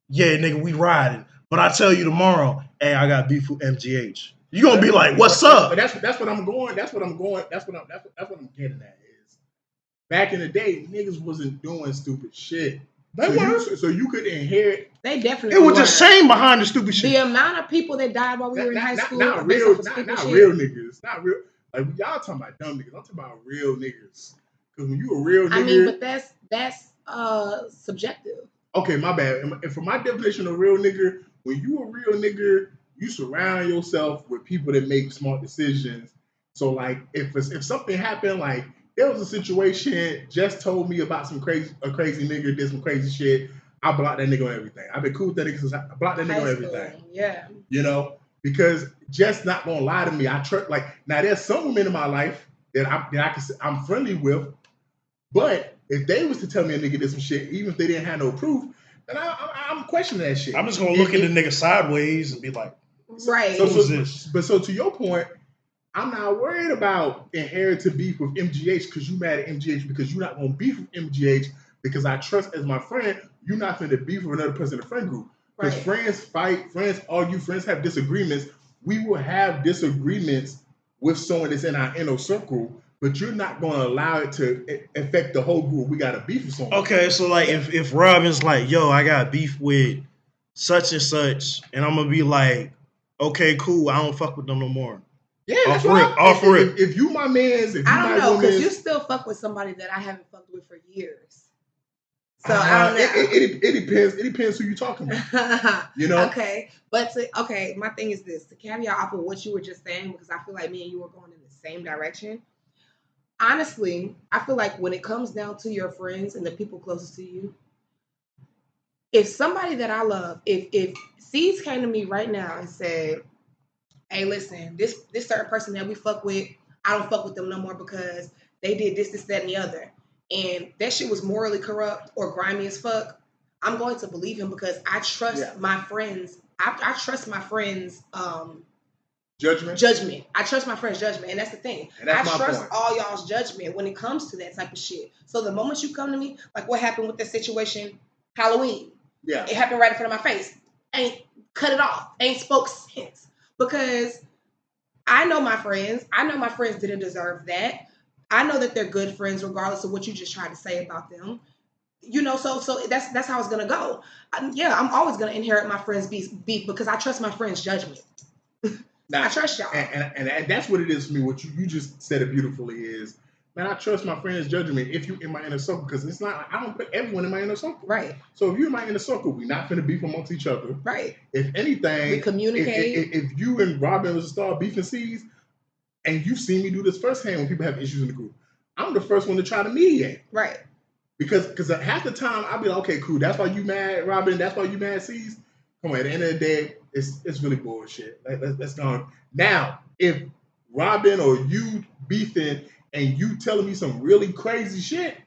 Yeah, nigga, we riding. But I tell you tomorrow, hey, I got beef with MGH. You gonna be like, what's up? But that's what I'm going. That's what I'm getting at is back in the day, niggas wasn't doing stupid shit. So you could inherit. They definitely. It was just shame behind the stupid shit. The amount of people that died while we were in high school. Not real niggas. Not real. Like y'all talking about dumb niggas. I'm talking about real niggas. Because when you a real nigga, I mean, but that's subjective. Okay, my bad. And for my definition of real nigga, when you a real nigga, you surround yourself with people that make smart decisions. So like, if something happened, like there was a situation, just told me about a crazy nigga did some crazy shit, I blocked that nigga on everything. I've been cool with that nigga since I blocked that nigga on everything. Yeah. You know, because just not gonna lie to me. I trust. Like now, there's some women in my life that I'm friendly with, but if they was to tell me a nigga did some shit, even if they didn't have no proof, then I'm questioning that shit. I'm just gonna look at the nigga sideways and be like, right. So to your point, I'm not worried about inherited beef with MGH because you mad at MGH because you're not gonna beef with MGH because I trust as my friend, you're not gonna beef with another person in the friend group. Because friends fight, friends argue, friends have disagreements. We will have disagreements with someone that's in our inner circle, but you're not going to allow it to affect the whole group. We got to beef with someone. Okay, so like if Robin's like, yo, I got beef with such and such, and I'm going to be like, okay, cool, I don't fuck with them no more. Yeah, that's right. Off rip. If you my mans, if you I don't know, because you still fuck with somebody that I haven't fucked with for years. So I don't know. It depends. It depends who you're talking about. You know. Okay, but my thing is this: to caveat off of what you were just saying, because I feel like me and you were going in the same direction. Honestly, I feel like when it comes down to your friends and the people closest to you, if somebody that I love, if C's came to me right now and said, "Hey, listen, this certain person that we fuck with, I don't fuck with them no more because they did this, that, and the other." And that shit was morally corrupt or grimy as fuck, I'm going to believe him because I trust my friends. I trust my friends' judgment. I trust my friends' judgment, and that's the thing. I trust all y'all's judgment when it comes to that type of shit. So the moment you come to me, like what happened with the situation, Halloween. Yeah, it happened right in front of my face. Ain't cut it off. Ain't spoke since because I know my friends. I know my friends didn't deserve that. I know that they're good friends, regardless of what you just tried to say about them. You know, so that's how it's gonna go. I'm always gonna inherit my friends' beef because I trust my friends' judgment. Now, I trust y'all, and that's what it is for me. What you just said it beautifully is, man, I trust my friends' judgment. If you in my inner circle, because it's not, I don't put everyone in my inner circle, right? So if you're in my inner circle, we're not gonna beef amongst each other, right? If anything, we communicate. If you and Robin was to start beefing seas. And you've seen me do this firsthand when people have issues in the group. I'm the first one to try to mediate. Right. Because half the time I'll be like, okay, cool. That's why you mad, Robin. That's why you mad, C's. Come on, at the end of the day, it's really bullshit. Let's go on. Now, if Robin or you beefing and you telling me some really crazy shit,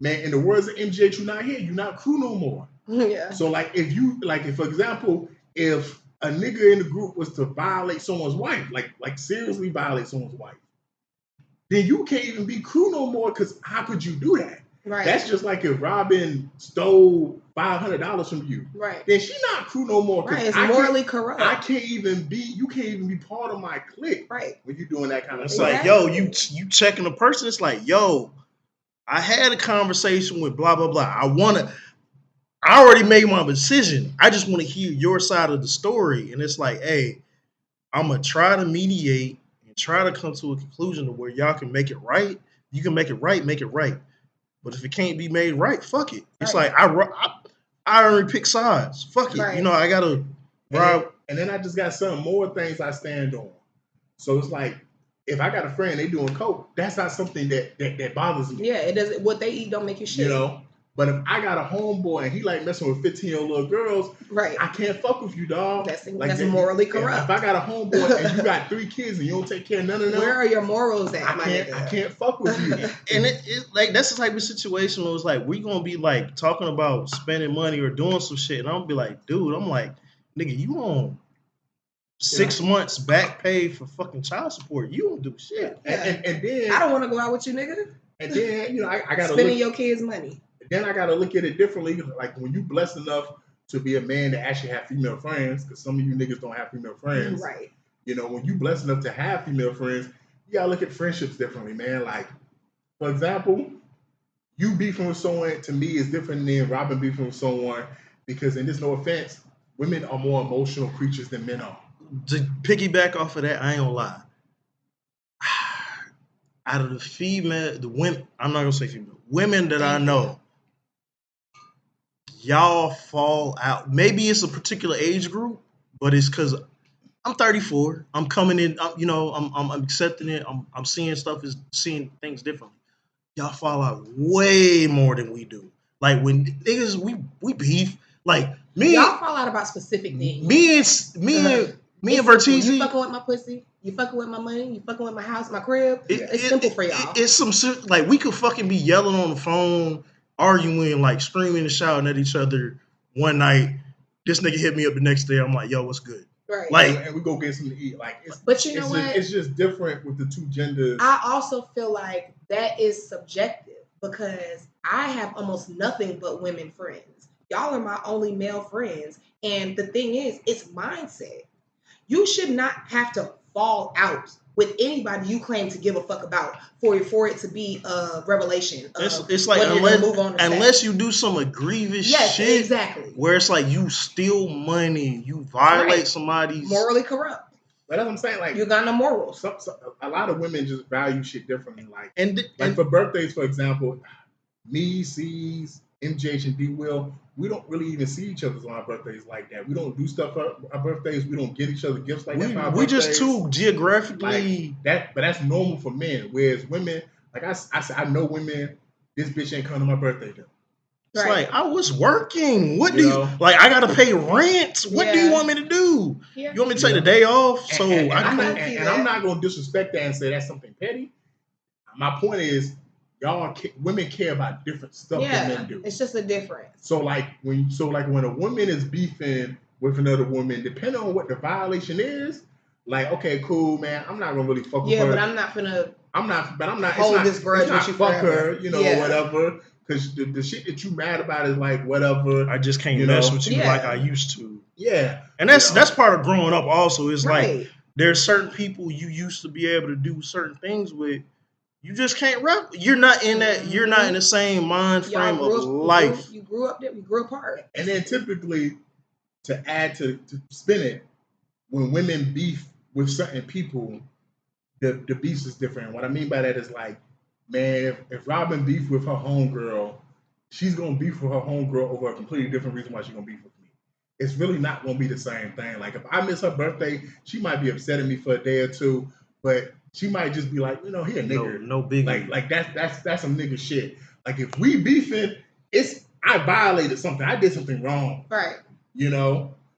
man, in the words of MGH, you're not here. You're not crew no more. Yeah. So if for example, if a nigga in the group was to violate someone's wife, like seriously violate someone's wife, then you can't even be crew no more because how could you do that? Right. That's just like if Robin stole $500 from you. Right. Then she not crew no more. Right. It's morally corrupt. You can't even be part of my clique. Right. When you're doing that kind of stuff. It's like, yo, you checking a person. It's like, yo, I had a conversation with blah, blah, blah. I already made my decision. I just want to hear your side of the story. And it's like, hey, I'm going to try to mediate and try to come to a conclusion to where y'all can make it right. You can make it right, make it right. But if it can't be made right, fuck it. It's like, I already pick sides. Fuck it. Right. You know, I got to rob. And then I just got some more things I stand on. So it's like, if I got a friend, they doing coke, that's not something that bothers me. Yeah, it doesn't. What they eat don't make you shit. You know? But if I got a homeboy and he like messing with 15-year-old little girls, right? I can't fuck with you, dog. That's morally corrupt. If I got a homeboy and you got 3 kids and you don't take care of none of them, where are your morals at? I can't fuck with you. And it like that's the type of situation where it's like we gonna be like talking about spending money or doing some shit, and I'm gonna be like, dude, I'm like, nigga, you on 6 months back pay for fucking child support? You don't do shit. Yeah. And then I don't want to go out with you, nigga. And then I got spending your kids' money. Then I got to look at it differently. Like when you blessed enough to be a man that actually have female friends, because some of you niggas don't have female friends. Right. You know, when you blessed enough to have female friends, you got to look at friendships differently, man. Like, for example, you beefing with someone to me is different than Robin beefing with someone because, and there's no offense, women are more emotional creatures than men are. To piggyback off of that, I ain't gonna lie. out of the women, I'm not gonna say female, women that I know, y'all fall out. Maybe it's a particular age group, but it's because I'm 34. I'm coming in. I'm accepting it. I'm seeing seeing things differently. Y'all fall out way more than we do. Like when niggas we beef. Like y'all fall out about specific things. Me and Vertizi. You fucking with my pussy. You fucking with my money. You fucking with my house, my crib. It's simple for y'all. It's some like we could fucking be yelling on the phone, arguing, like screaming and shouting at each other one night. This nigga hit me up the next day. I'm like, yo, what's good? Right. Like, and we go get something to eat. Like, but you know what? It's just different with the two genders. I also feel like that is subjective because I have almost nothing but women friends. Y'all are my only male friends. And the thing is, it's mindset. You should not have to fall out with anybody you claim to give a fuck about for it to be a revelation. It's like unless you do some grievous shit, exactly, where it's like you steal money, you violate somebody's morally corrupt. But that's what I'm saying. Like you got no morals. A lot of women just value shit differently. Like and for birthdays, for example, me, C's, MJH, and D Will, we don't really even see each other on our birthdays like that. We don't do stuff for our birthdays. We don't get each other gifts like that for our birthdays. We just too geographically like that. But that's normal for men. Whereas women, like I know women, this bitch ain't coming to my birthday though. It's like I was working. What do you like? I gotta pay rent. What do you want me to do? Yeah. You want me to take the day off? I'm not gonna disrespect that and say that's something petty. My point is, women care about different stuff than men do. It's just a difference. So when a woman is beefing with another woman, depending on what the violation is, like, okay, cool, man, I'm not gonna really fuck with her. Yeah, but I'm not hold this grudge with you fuck her, whatever. Because the shit that you mad about is like whatever. I just can't mess with you like I used to. Yeah, and that's part of growing up. Also, is like there's certain people you used to be able to do certain things with. You just can't rap. You're not in that. You're not in the same mind frame of life. You grew up there. We grew apart. And then typically, to add to spin it, when women beef with certain people, the beef is different. What I mean by that is like, man, if Robin beef with her homegirl, she's gonna beef with her homegirl over a completely different reason why she's gonna beef with me. It's really not gonna be the same thing. Like if I miss her birthday, she might be upset at me for a day or two, but she might just be like, he a nigga. No big. Like that's some nigga shit. Like if we beefing, I violated something. I did something wrong. Right.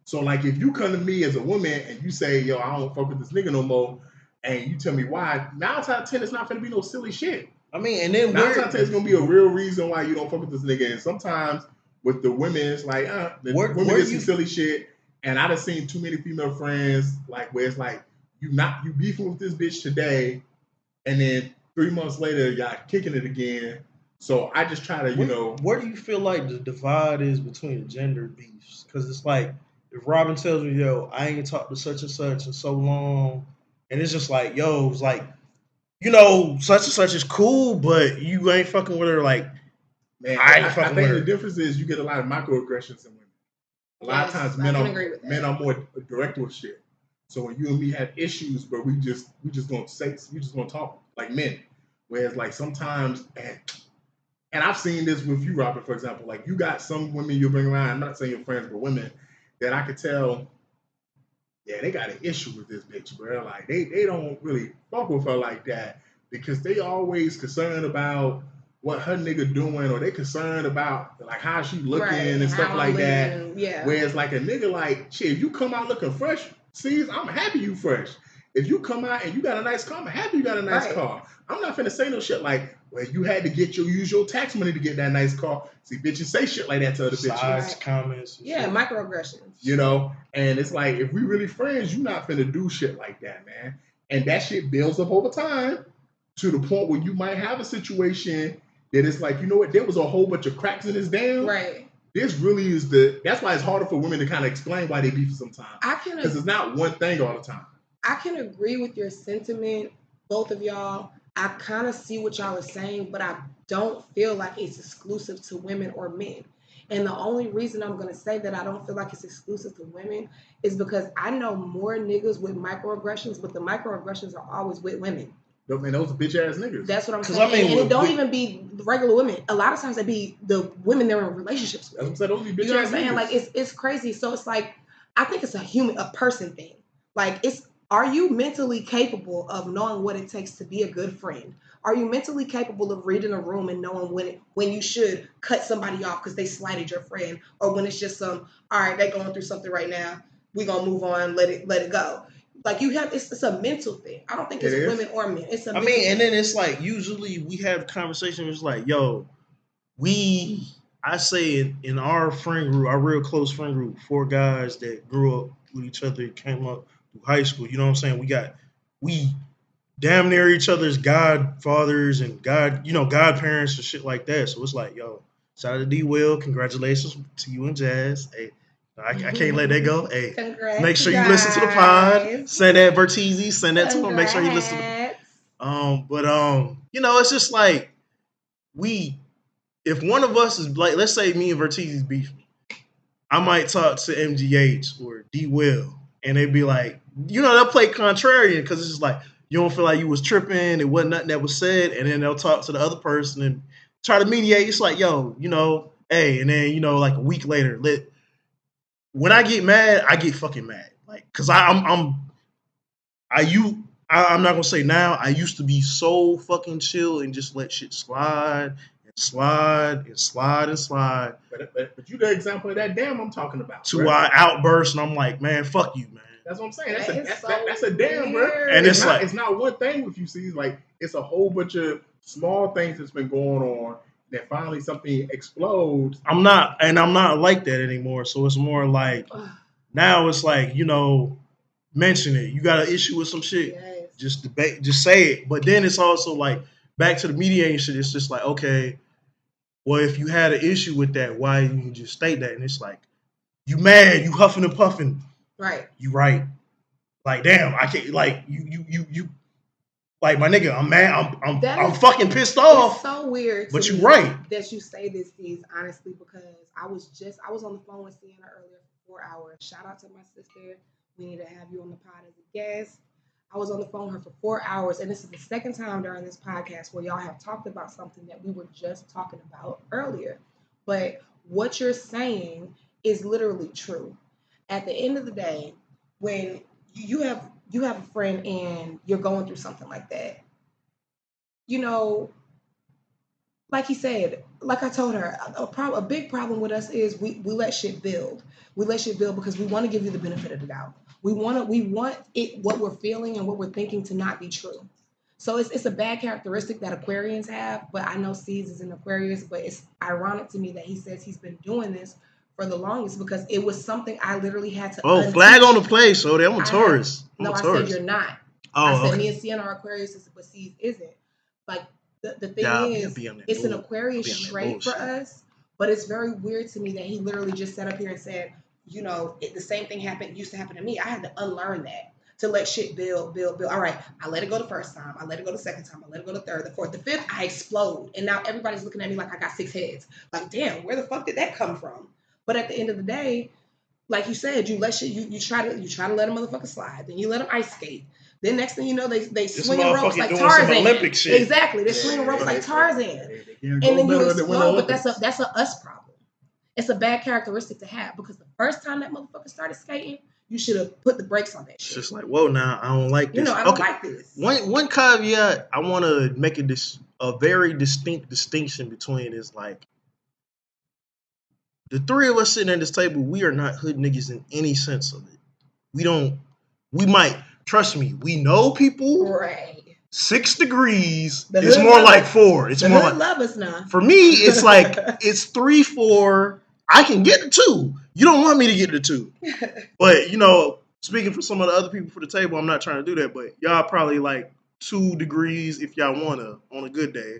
So like if you come to me as a woman and you say, yo, I don't fuck with this nigga no more, and you tell me why, 9 times out of 10 it's not gonna be no silly shit. I mean, and then 9 times out of 10 it's gonna be a real reason why you don't fuck with this nigga. And sometimes with the women, it's like, women get some silly shit. And I done seen too many female friends like where it's like, you beefing with this bitch today, and then 3 months later y'all kicking it again. So I just try to, Where do you feel like the divide is between the gender beefs? Because it's like if Robin tells me, yo, I ain't talked to such and such in so long, and it's just like, yo, it's like, such and such is cool, but you ain't fucking with her. Like, man, I think the difference is you get a lot of microaggressions in women. A lot of times men are more direct with shit. So when you and me have issues, but we just gonna talk like men. Whereas like sometimes, and I've seen this with you, Robert, for example, like you got some women you bring around, I'm not saying your friends, but women that I could tell, yeah, they got an issue with this bitch, bro. Like they don't really fuck with her like that because they always concerned about what her nigga doing, or they concerned about like how she looking and stuff like that. Yeah. Whereas like a nigga like, shit, if you come out looking fresh, I'm happy you fresh. If you come out and you got a nice car, I'm happy you got a nice car. I'm not finna say no shit like, well, you had to use your tax money to get that nice car. See, bitches say shit like that to other bitches. Comments. Yeah, microaggressions. And it's like, if we really friends, you not finna do shit like that, man. And that shit builds up over time to the point where you might have a situation that it's like, you know what, there was a whole bunch of cracks in this dam. Right. This really is that's why it's harder for women to kind of explain why they beef sometimes. Because it's not one thing all the time. I can agree with your sentiment, both of y'all. I kind of see what y'all are saying, but I don't feel like it's exclusive to women or men. And the only reason I'm going to say that I don't feel like it's exclusive to women is because I know more niggas with microaggressions, but the microaggressions are always with women. Man, those bitch ass niggas. That's what I'm saying. And it don't even be regular women. A lot of times it be the women they're in relationships with. That's what I'm saying. Those be bitch you know what ass I'm saying? niggas. Like it's crazy. So it's like I think it's a person thing. Like are you mentally capable of knowing what it takes to be a good friend? Are you mentally capable of reading a room and knowing when you should cut somebody off because they slighted your friend, or when it's just all right, they're going through something right now, we gonna move on, let it go. Like it's a mental thing. I don't think it's women or men. It's a mental thing. And then it's like usually we have conversations like, yo, I say in our friend group, our real close friend group, 4 guys that grew up with each other, came up through high school. You know what I'm saying? We damn near each other's godfathers and godparents and shit like that. So it's like, yo, shout out to D Will, congratulations to you and Jazz. Hey, I can't let that go. Hey, congrats, make sure you listen to the pod. Send that Bertizzi, send that to him. Make sure you listen to it's just like if one of us is like, let's say me and Bertizzi's beefing, I might talk to MGH or D Will, and they'd be like, they'll play contrarian because it's just like, you don't feel like you was tripping, it wasn't nothing that was said, and then they'll talk to the other person and try to mediate. It's like, yo, hey, and then like a week later, when I get mad, I get fucking mad, like, cause I'm not gonna say now. I used to be so fucking chill and just let shit slide and slide and slide and slide. But you the example of that damn I'm talking about. To I outburst and I'm like, man, fuck you, man. That's what I'm saying. That's a damn, bro. And it's not one thing with you. See, like it's a whole bunch of small things that's been going on. That finally something explodes. I'm not like that anymore. So it's more like now it's like mention it. You got an issue with some shit, yes. Just debate, just say it. But then it's also like back to the mediating shit. It's just like, okay, well, if you had an issue with that, why didn't you just state that? And it's like, you mad, you huffing and puffing. Right. You right. Like, damn, I can't, like, you like, my nigga, I'm mad, I'm fucking pissed off. It's so weird. But you right. That you say this, Steve, honestly, because I was on the phone with Sienna earlier for 4 hours. Shout out to my sister. We need to have you on the pod as a guest. I was on the phone with her for 4 hours, and this is the second time during this podcast where y'all have talked about something that we were just talking about earlier. But what you're saying is literally true. At the end of the day, when you have a friend and you're going through something like that, like he said, like I told her, a big problem with us is we let shit build. We let shit build because we want to give you the benefit of the doubt. We want it, what we're feeling and what we're thinking to not be true. So it's a bad characteristic that Aquarians have, but I know C's is an Aquarius, but it's ironic to me that he says he's been doing this for the longest because it was something I literally had to unteach. Flag on the play, so I'm a Taurus. I said you're not. I said me and Sienna are Aquarius, but C's isn't. Like the thing is, it's an Aquarius trait for us, but it's very weird to me that he literally just sat up here and said, the same thing used to happen to me. I had to unlearn that. To let shit build. All right, I let it go the first time. I let it go the second time. I let it go the third, the fourth, the fifth. I explode, and now everybody's looking at me like I got 6 heads. Like, damn, where the fuck did that come from? But at the end of the day, like you said, you let shit. You try to let a motherfucker slide. Then you let them ice skate. Then next thing you know, they swinging ropes like Tarzan. Olympic shit. Exactly, they're swinging ropes like Tarzan. And then you explode. But that's a us problem. It's a bad characteristic to have because the first time that motherfucker started skating, you should have put the brakes on that shit. It's just like, whoa, now I don't like this. I don't like this. One caveat I want to make a very distinct distinction between is like the three of us sitting at this table, we are not hood niggas in any sense of it. We might, trust me, we know people. Right. 6 degrees. It's more like 4. It's more like love us now. For me, it's like it's 3, 4. I can get to 2. You don't want me to get to 2. But, speaking for some of the other people for the table, I'm not trying to do that. But y'all probably like 2 degrees if y'all want to on a good day.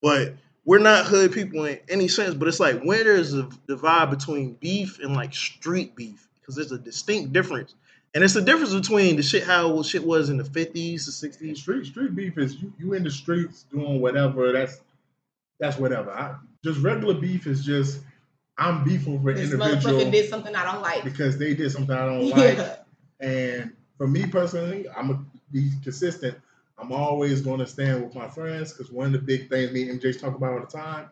But we're not hood people in any sense. But it's like when there's a divide between beef and like street beef. Because there's a distinct difference. And it's the difference between the shit, how shit was in the 50s, the 60s. Street beef is you in the streets doing whatever. That's whatever. Just regular beef is just I'm beefing for this individual. This motherfucker did something I don't like because they did something I don't like. And for me personally, I'm gonna be consistent. I'm always going to stand with my friends because one of the big things me and MJ talk about all the time,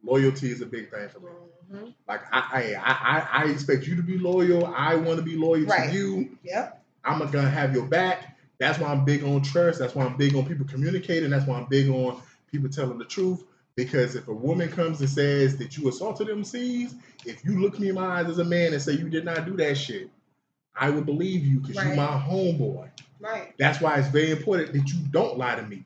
loyalty is a big thing for me. Mm-hmm. Like I expect you to be loyal. I want to be loyal to you. Yep. I'm gonna have your back. That's why I'm big on trust. That's why I'm big on people communicating. That's why I'm big on people telling the truth. Because if a woman comes and says that you assaulted them C's, if you look me in my eyes as a man and say you did not do that shit, I will believe you because you're my homeboy. Right. That's why it's very important that you don't lie to me.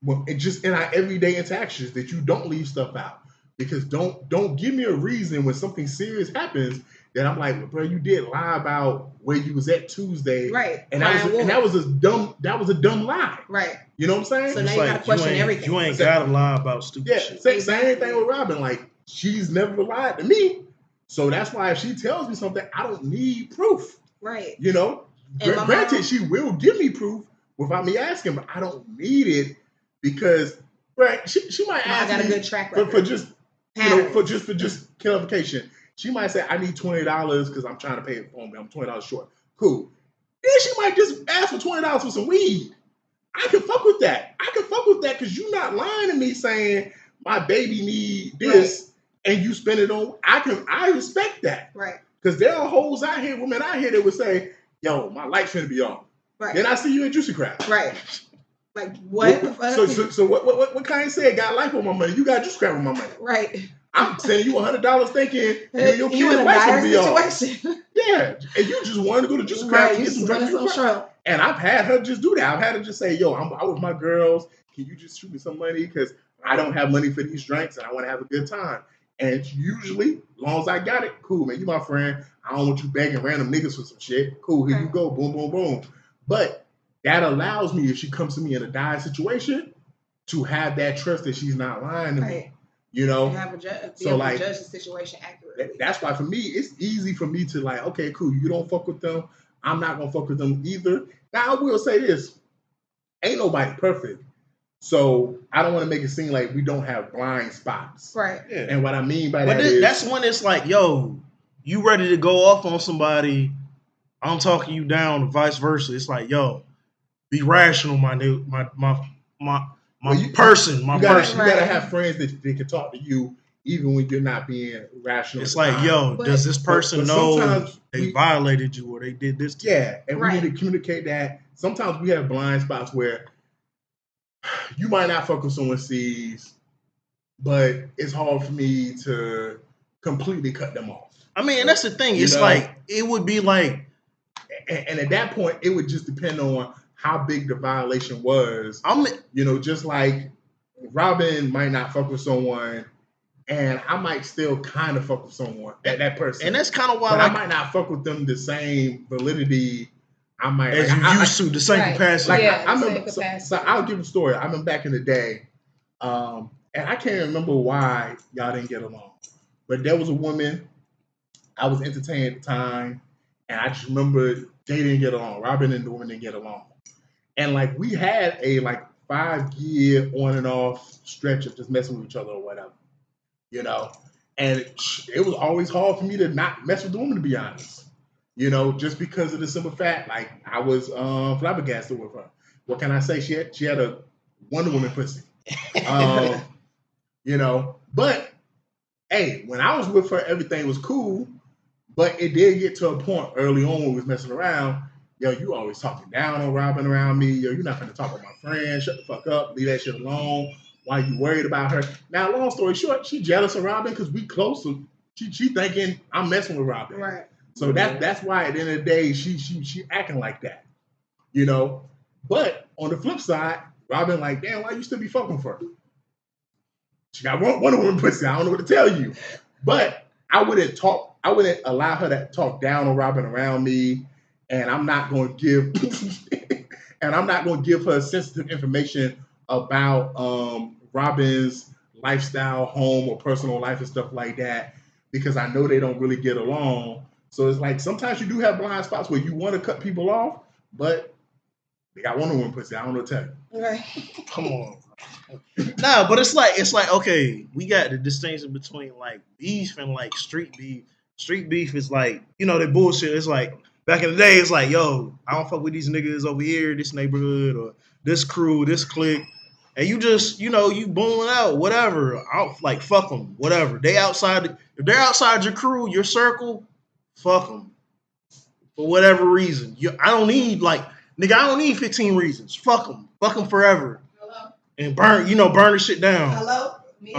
Well, it just in our everyday interactions that you don't leave stuff out. Because don't give me a reason when something serious happens that I'm like, well, bro, you did lie about where you was at Tuesday, right? And that was a dumb lie, right? You know what I'm saying? So now you gotta question everything. You ain't gotta lie about stupid shit. Same thing with Robin. Like she's never lied to me, so that's why if she tells me something, I don't need proof, right? You know, granted, she will give me proof without me asking, but I don't need it because, right? She might ask me. I got a good track record for just. For just clarification, she might say, I need $20 because I'm trying to pay it for me. I'm $20 short. Cool. Then she might just ask for $20 for some weed. I can fuck with that. Because you're not lying to me saying my baby need this and you spend it on. I respect that. Right. Because there are hoes out here, women out here that would say, yo, my light's finna be on. Right. Then I see you at Juicy Crab. Right. Like what? So what kind said got life on my money? You got Juicy Crab on my money. Right. I'm sending you $100 thinking your kid's life will be on. Yeah, and you just wanted to go to Juicy Crab and get some drinks. And I've had her just do that. I've had her just say, yo, I'm out with my girls. Can you just shoot me some money? Because I don't have money for these drinks and I want to have a good time. And usually, as long as I got it, cool, man. You my friend. I don't want you begging random niggas for some shit. Cool, here you go. Boom, boom, boom. But that allows me, if she comes to me in a dire situation, to have that trust that she's not lying to me. You know, judge the situation accurately. That's why for me, it's easy for me to like, okay, cool. You don't fuck with them. I'm not gonna fuck with them either. Now I will say this: ain't nobody perfect, so I don't want to make it seem like we don't have blind spots. Right. Yeah. And what I mean by that is that's when it's like, yo, you ready to go off on somebody? I'm talking you down, or vice versa. It's like, yo, be rational, my dude, my person. You gotta have friends that can talk to you even when you're not being rational. It's like, yo, does this person know they violated you or they did this to you? Yeah, and we need to communicate that. Sometimes we have blind spots where you might not fuck with someone sees, but it's hard for me to completely cut them off. I mean, and that's the thing. It's like, it would be like, and at that point, it would just depend on how big the violation was. Just like Robin might not fuck with someone, and I might still kind of fuck with someone, that person. And that's kind of why I might not fuck with them the same validity. I might as you used to, the same capacity. Like so I'll give a story. I remember back in the day, and I can't remember why y'all didn't get along, but there was a woman I was entertaining at the time, and I just remember they didn't get along. Robin and the woman didn't get along. And like we had a 5-year on and off stretch of just messing with each other or whatever, And it was always hard for me to not mess with the woman, to be honest, just because of the simple fact, like I was flabbergasted with her. What can I say? She had a Wonder Woman pussy, But hey, when I was with her, everything was cool. But it did get to a point early on when we was messing around. Yo, you always talking down on Robin around me. Yo, you're not going to talk about my friend. Shut the fuck up. Leave that shit alone. Why you worried about her? Now, long story short, she jealous of Robin because we close. So she thinking I'm messing with Robin. Right. So that's why at the end of the day, she acting like that. But on the flip side, Robin like, damn, why you still be fucking for her? She got Wonder Woman pussy. I don't know what to tell you. But I wouldn't allow her to talk down on Robin around me. And I'm not going to give her sensitive information about Robin's lifestyle, home, or personal life and stuff like that, because I know they don't really get along. So it's like sometimes you do have blind spots where you want to cut people off, but they got Wonder Woman pussy. I don't know what to tell you. Right. Come on. Nah, but it's like okay, we got the distinction between like beef and like street beef. Street beef is like, the bullshit. It's like back in the day, it's like, yo, I don't fuck with these niggas over here, this neighborhood, or this crew, this clique, and you just, you booing out, whatever. Like, fuck them, whatever. If they're outside your crew, your circle, fuck them. For whatever reason. I don't need, nigga, I don't need 15 reasons. Fuck them. Fuck them forever. Hello? And burn the shit down. Hello? Me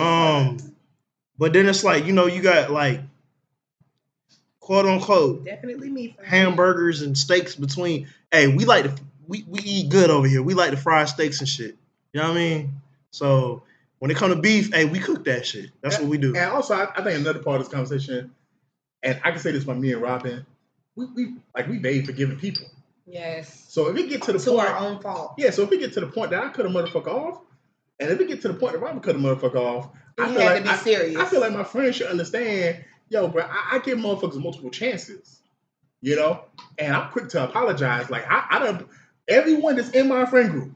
But then it's like, you got quote unquote definitely me. Hamburgers and steaks between. Hey, we eat good over here. We like to fry steaks and shit. You know what I mean? So when it comes to beef, hey, we cook that shit. That's what we do. And also, I think another part of this conversation, and I can say this about me and Robin, we made forgiving people. Yes. So if it get to the point, our own fault. Yeah. So if it get to the point that I cut a motherfucker off, and if it get to the point that Robin cut a motherfucker off, I feel like to be serious. I feel like my friends should understand. Yo, bro, I give motherfuckers multiple chances, and I'm quick to apologize. Like I don't. Everyone that's in my friend group,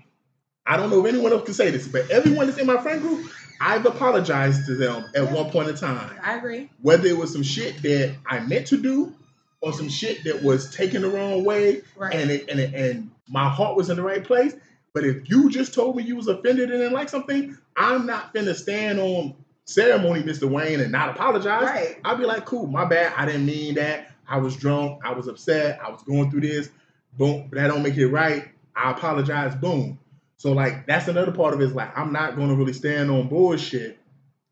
I don't know if anyone else can say this, but everyone that's in my friend group, I've apologized to them at one point in time. I agree. Whether it was some shit that I meant to do, or some shit that was taken the wrong way, right. and my heart was in the right place. But if you just told me you was offended and didn't like something, I'm not finna stand on ceremony, Mr. Wayne, and not apologize. Right. I'll be like, cool, my bad. I didn't mean that. I was drunk. I was upset. I was going through this. Boom. That don't make it right. I apologize. Boom. So, that's another part of it is, I'm not going to really stand on bullshit.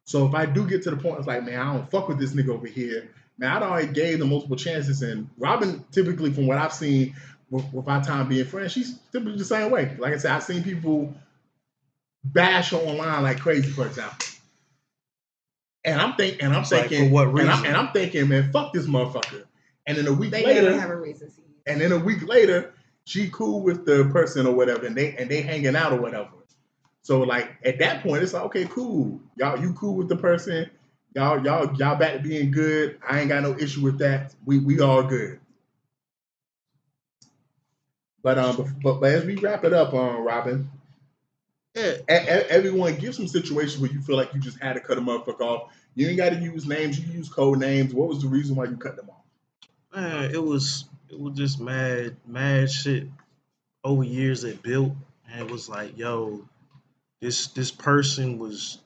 So if I do get to the point, it's like, man, I don't fuck with this nigga over here. Man, I already gave them multiple chances. And Robin, typically, from what I've seen with our time being friends, she's typically the same way. Like I said, I've seen people bash her online like crazy, for example. And I'm thinking, for what reason? And I'm thinking, man, fuck this motherfucker. And then a week later, they never have a reason. And then a week later, she cool with the person or whatever, and they hanging out or whatever. So at that point, it's like, okay, cool. Y'all, you cool with the person? Y'all back to being good. I ain't got no issue with that. We all good. But as we wrap it up, Robin, everyone give some situations where you feel like you just had to cut a motherfucker off. You ain't got to use names. You can use code names. What was the reason why you cut them off? Man, it was just mad shit over years that built, and it was like, yo, this person was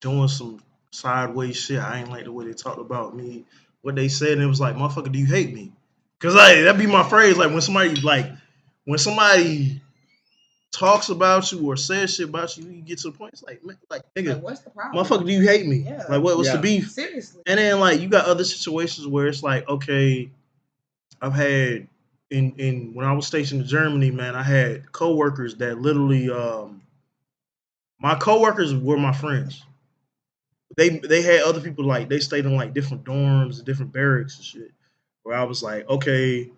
doing some sideways shit. I ain't like the way they talked about me, what they said, and it was like, motherfucker, do you hate me? Cause that'd be my phrase. When somebody talks about you or says shit about you, you get to the point, it's like, man, nigga, what's the problem? Motherfucker, do you hate me? Yeah. What's the beef? Seriously. And then you got other situations where it's like, okay, I've had in when I was stationed in Germany, man, I had coworkers that literally my coworkers were my friends. They had other people they stayed in different dorms and different barracks and shit. Where I was like, okay,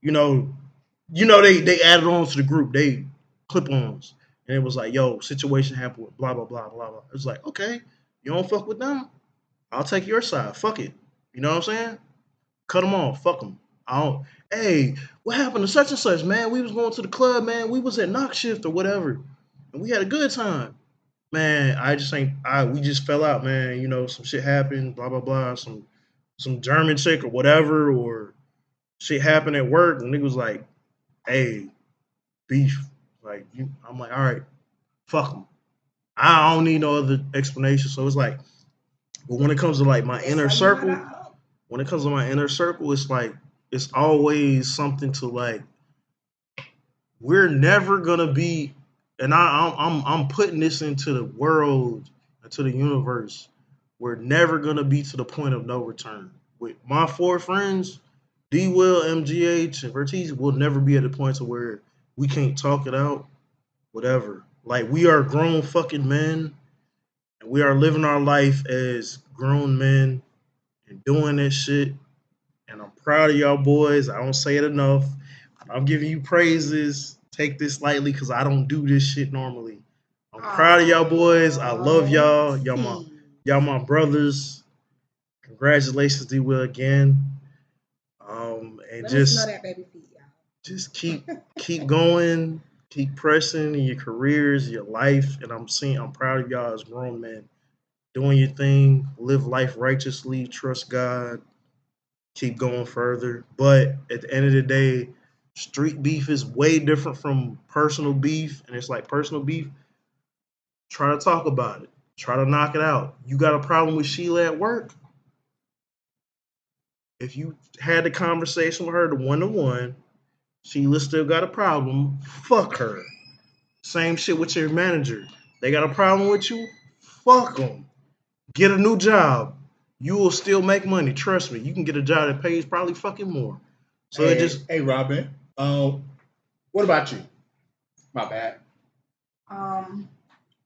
they added on to the group, they clip-ons, and it was like, yo, situation happened with blah blah blah blah blah. It was like, okay, you don't fuck with them, I'll take your side. Fuck it, you know what I'm saying? Cut them off, fuck them. Hey, what happened to such and such, man? We was going to the club, man. We was at knock shift or whatever, and we had a good time. Man, we just fell out, man. Some shit happened, blah, blah, blah. Some German chick or whatever, or shit happened at work, and nigga was like, hey, beef. I'm like, all right, fuck them. I don't need no other explanation. So it's like, but when it comes to my inner circle, it's like, it's always something to we're never gonna be, and I'm putting this into the world, into the universe. We're never gonna be to the point of no return. With my four friends, D Will, MGH, and Vertiz, will never be at the point to where we can't talk it out, whatever. We are grown fucking men, and we are living our life as grown men and doing this shit. And I'm proud of y'all boys. I don't say it enough. I'm giving you praises. Take this lightly because I don't do this shit normally. I'm proud of y'all boys. I love y'all. Y'all my brothers. Congratulations, D Will, again. And just keep going, keep pressing in your careers, your life. And I'm proud of y'all as grown men. Doing your thing, live life righteously, trust God. Keep going further. But at the end of the day, Street beef is way different from personal beef, and it's like personal beef. Try to talk about it. Try to knock it out. You got a problem with Sheila at work? If you had the conversation with her, the one-to-one, Sheila still got a problem, fuck her. Same shit with your manager. They got a problem with you? Fuck them. Get a new job. You will still make money. Trust me. You can get a job that pays probably fucking more. So hey, it just... Hey, Robin. What about you? My bad.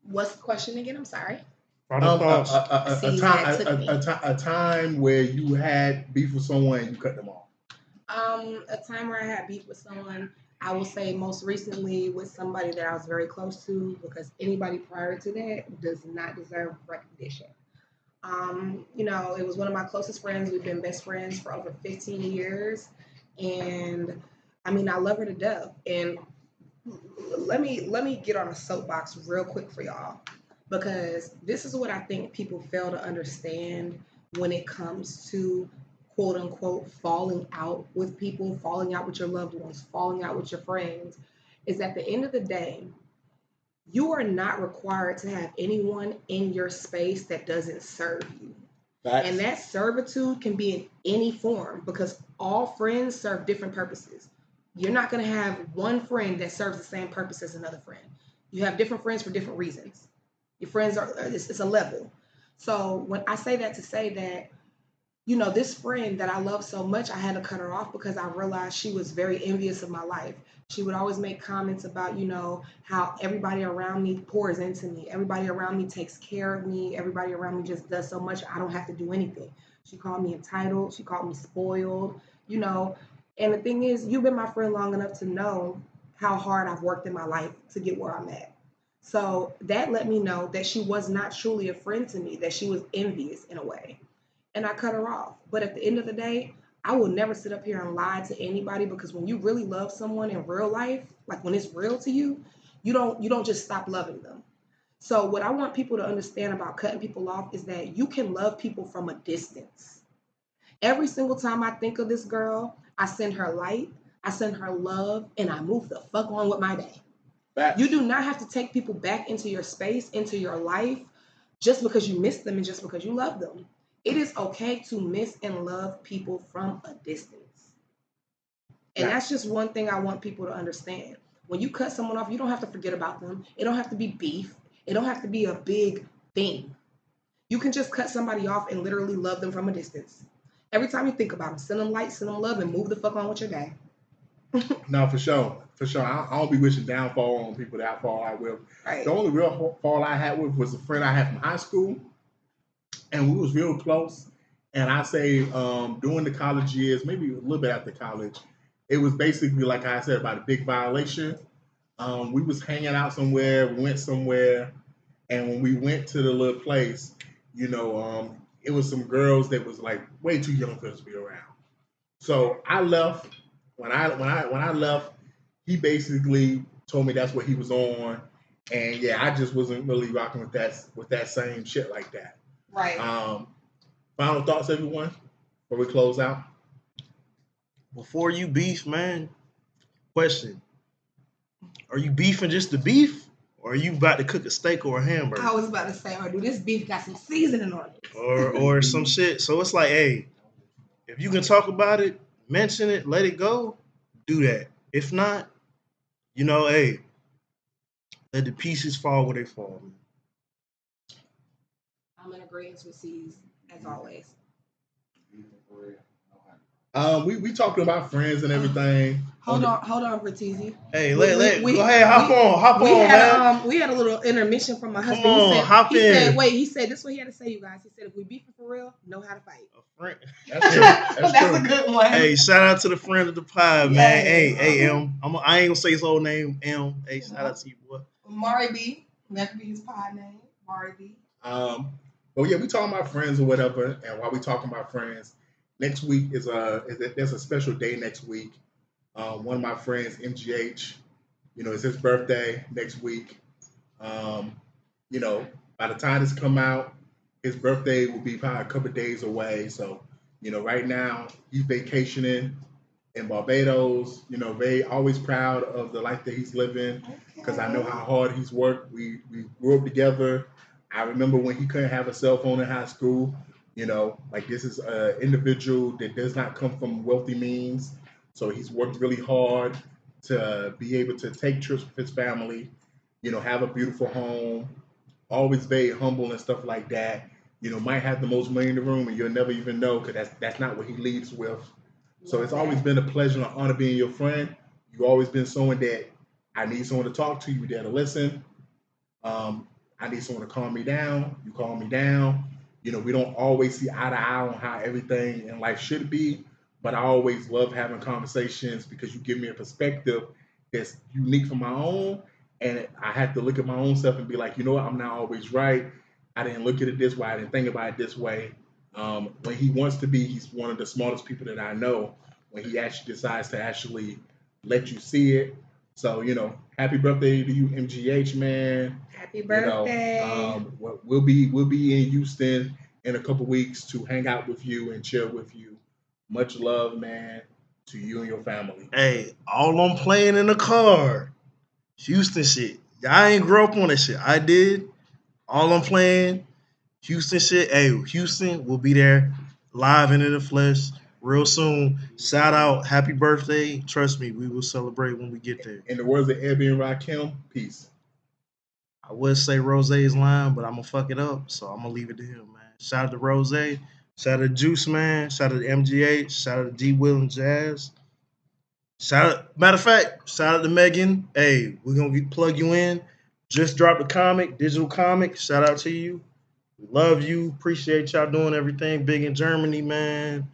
What's the question again? I'm sorry. A time where you had beef with someone and you cut them off. A time where I had beef with someone, I will say most recently with somebody that I was very close to, because anybody prior to that does not deserve recognition. It was one of my closest friends. We've been best friends for over 15 years. And I mean, I love her to death. And let me get on a soapbox real quick for y'all, because this is what I think people fail to understand when it comes to quote unquote falling out with people, falling out with your loved ones, falling out with your friends, is at the end of the day, you are not required to have anyone in your space that doesn't serve you. And that servitude can be in any form, because all friends serve different purposes. You're not going to have one friend that serves the same purpose as another friend. You have different friends for different reasons. Your friends it's a level. So when I say that, to say that, this friend that I love so much, I had to cut her off because I realized she was very envious of my life. She would always make comments about, how everybody around me pours into me. Everybody around me takes care of me. Everybody around me just does so much. I don't have to do anything. She called me entitled. She called me spoiled, And the thing is, you've been my friend long enough to know how hard I've worked in my life to get where I'm at. So that let me know that she was not truly a friend to me, that she was envious in a way. And I cut her off. But at the end of the day, I will never sit up here and lie to anybody, because when you really love someone in real life, like when it's real to you, you don't just stop loving them. So what I want people to understand about cutting people off is that you can love people from a distance. Every single time I think of this girl, I send her light, I send her love, and I move the fuck on with my day. Facts. You do not have to take people back into your space, into your life, just because you miss them and just because you love them. It is okay to miss and love people from a distance. And that's just one thing I want people to understand. When you cut someone off, you don't have to forget about them. It don't have to be beef. It don't have to be a big thing. You can just cut somebody off and literally love them from a distance. Every time you think about them, send them light, send them love, and move the fuck on with your day. No, for sure. For sure. I don't be wishing downfall on people that I fall out with. Right. The only real fall I had with was a friend I had from high school. And we was real close. And I say during the college years, maybe a little bit after college, it was basically, like I said, about a big violation. We was hanging out somewhere, we went somewhere, and when we went to the little place, it was some girls that was like way too young for us to be around. So I left. When I left, he basically told me that's what he was on, and yeah, I just wasn't really rocking with that same shit like that. Right. Final thoughts, everyone, before we close out. Before you beef, man. Question: are you beefing just the beef, or are you about to cook a steak or a hamburger? I was about to say, or do this beef got some seasoning on it? Or some shit. So it's like, hey, if you can talk about it, mention it, let it go, do that. If not, hey, let the pieces fall where they fall. I'm in agreement with C's, as always. We talking about friends and everything. Hold on, Bertizzi. Hey, go ahead, hop on, man. We had a little intermission from my husband. Come on, he said this is what he had to say, you guys. He said, if we beefing for real, know how to fight. A friend. That's true. That's a good one. Hey, shout out to the friend of the pod, man. Hey, M. I ain't gonna say his whole name, M. Hey, shout out to you, boy. Mari B. That could be his pod name, Mari B. Well, yeah, we talking about friends or whatever, and while we talking about friends, next week there's a special day next week. One of my friends, MGH, it's his birthday next week. By the time this come out, his birthday will be probably a couple of days away. So, right now he's vacationing in Barbados. You know, very always proud of the life that he's living because I know how hard he's worked. We grew up together. I remember when he couldn't have a cell phone in high school. You know, like this is an individual that does not come from wealthy means. So he's worked really hard to be able to take trips with his family, you know, have a beautiful home, always very humble and stuff like that. You know, might have the most money in the room and you'll never even know because that's not what he leads with. So it's always been a pleasure and an honor being your friend. You've always been someone that I need someone to talk to. You there to listen. I need someone to calm me down. You calm me down. You know, we don't always see eye to eye on how everything in life should be, but I always love having conversations because you give me a perspective that's unique from my own. And I have to look at my own self and be like, you know what, I'm not always right. I didn't look at it this way. I didn't think about it this way. When he wants to be, he's one of the smartest people that I know when he actually decides to actually let you see it. So, you know, happy birthday to you, MGH, man. Happy birthday. You know, we'll be in Houston in a couple weeks to hang out with you and chill with you. Much love, man, to you and your family. Hey, all I'm playing in the car, Houston shit. Y'all ain't grew up on that shit. I did. All I'm playing, Houston shit. Hey, Houston will be there live and in the flesh real soon. Shout out, happy birthday. Trust me, we will celebrate when we get there. In the words of Ebby and Rakim, peace. I would say Rose's line, but I'm going to fuck it up, so I'm going to leave it to him, man. Shout out to Rose. Shout out to Juice, man. Shout out to MGH. Shout out to D. Will and Jazz. Matter of fact, shout out to Megan. Hey, we're going to plug you in. Just dropped a comic, digital comic. Shout out to you. We love you. Appreciate y'all doing everything big in Germany, man.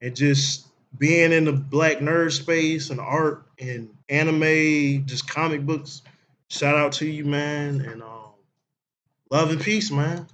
And just being in the black nerd space and art and anime, just comic books. Shout out to you, man. And love and peace, man.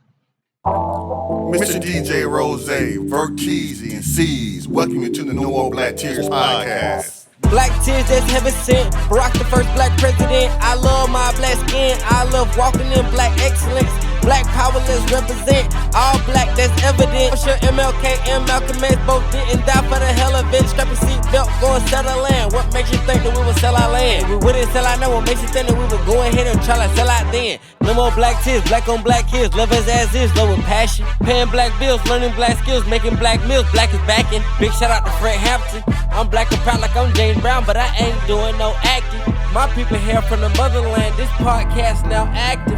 Mr. DJ Rose, Verkeezy, and C's, welcome you to the No More Black Tears podcast. Black tears that's heaven sent. Barack the first black president. I love my black skin. I love walking in black excellence. Black power, let's represent. All black, that's evident. For sure, MLK and Malcolm X both didn't die for the hell of it. Strap your seatbelt, go and sell our land. What makes you think that we would sell our land? We wouldn't sell our land. What makes you think that we would go ahead and try to sell out then? No more black tears, black on black kids. Love us as is, love with passion. Paying black bills, learning black skills, making black meals. Black is backing. Big shout out to Fred Hampton. I'm black and proud like I'm James Brown, but I ain't doing no acting. My people here from the motherland. This podcast now active.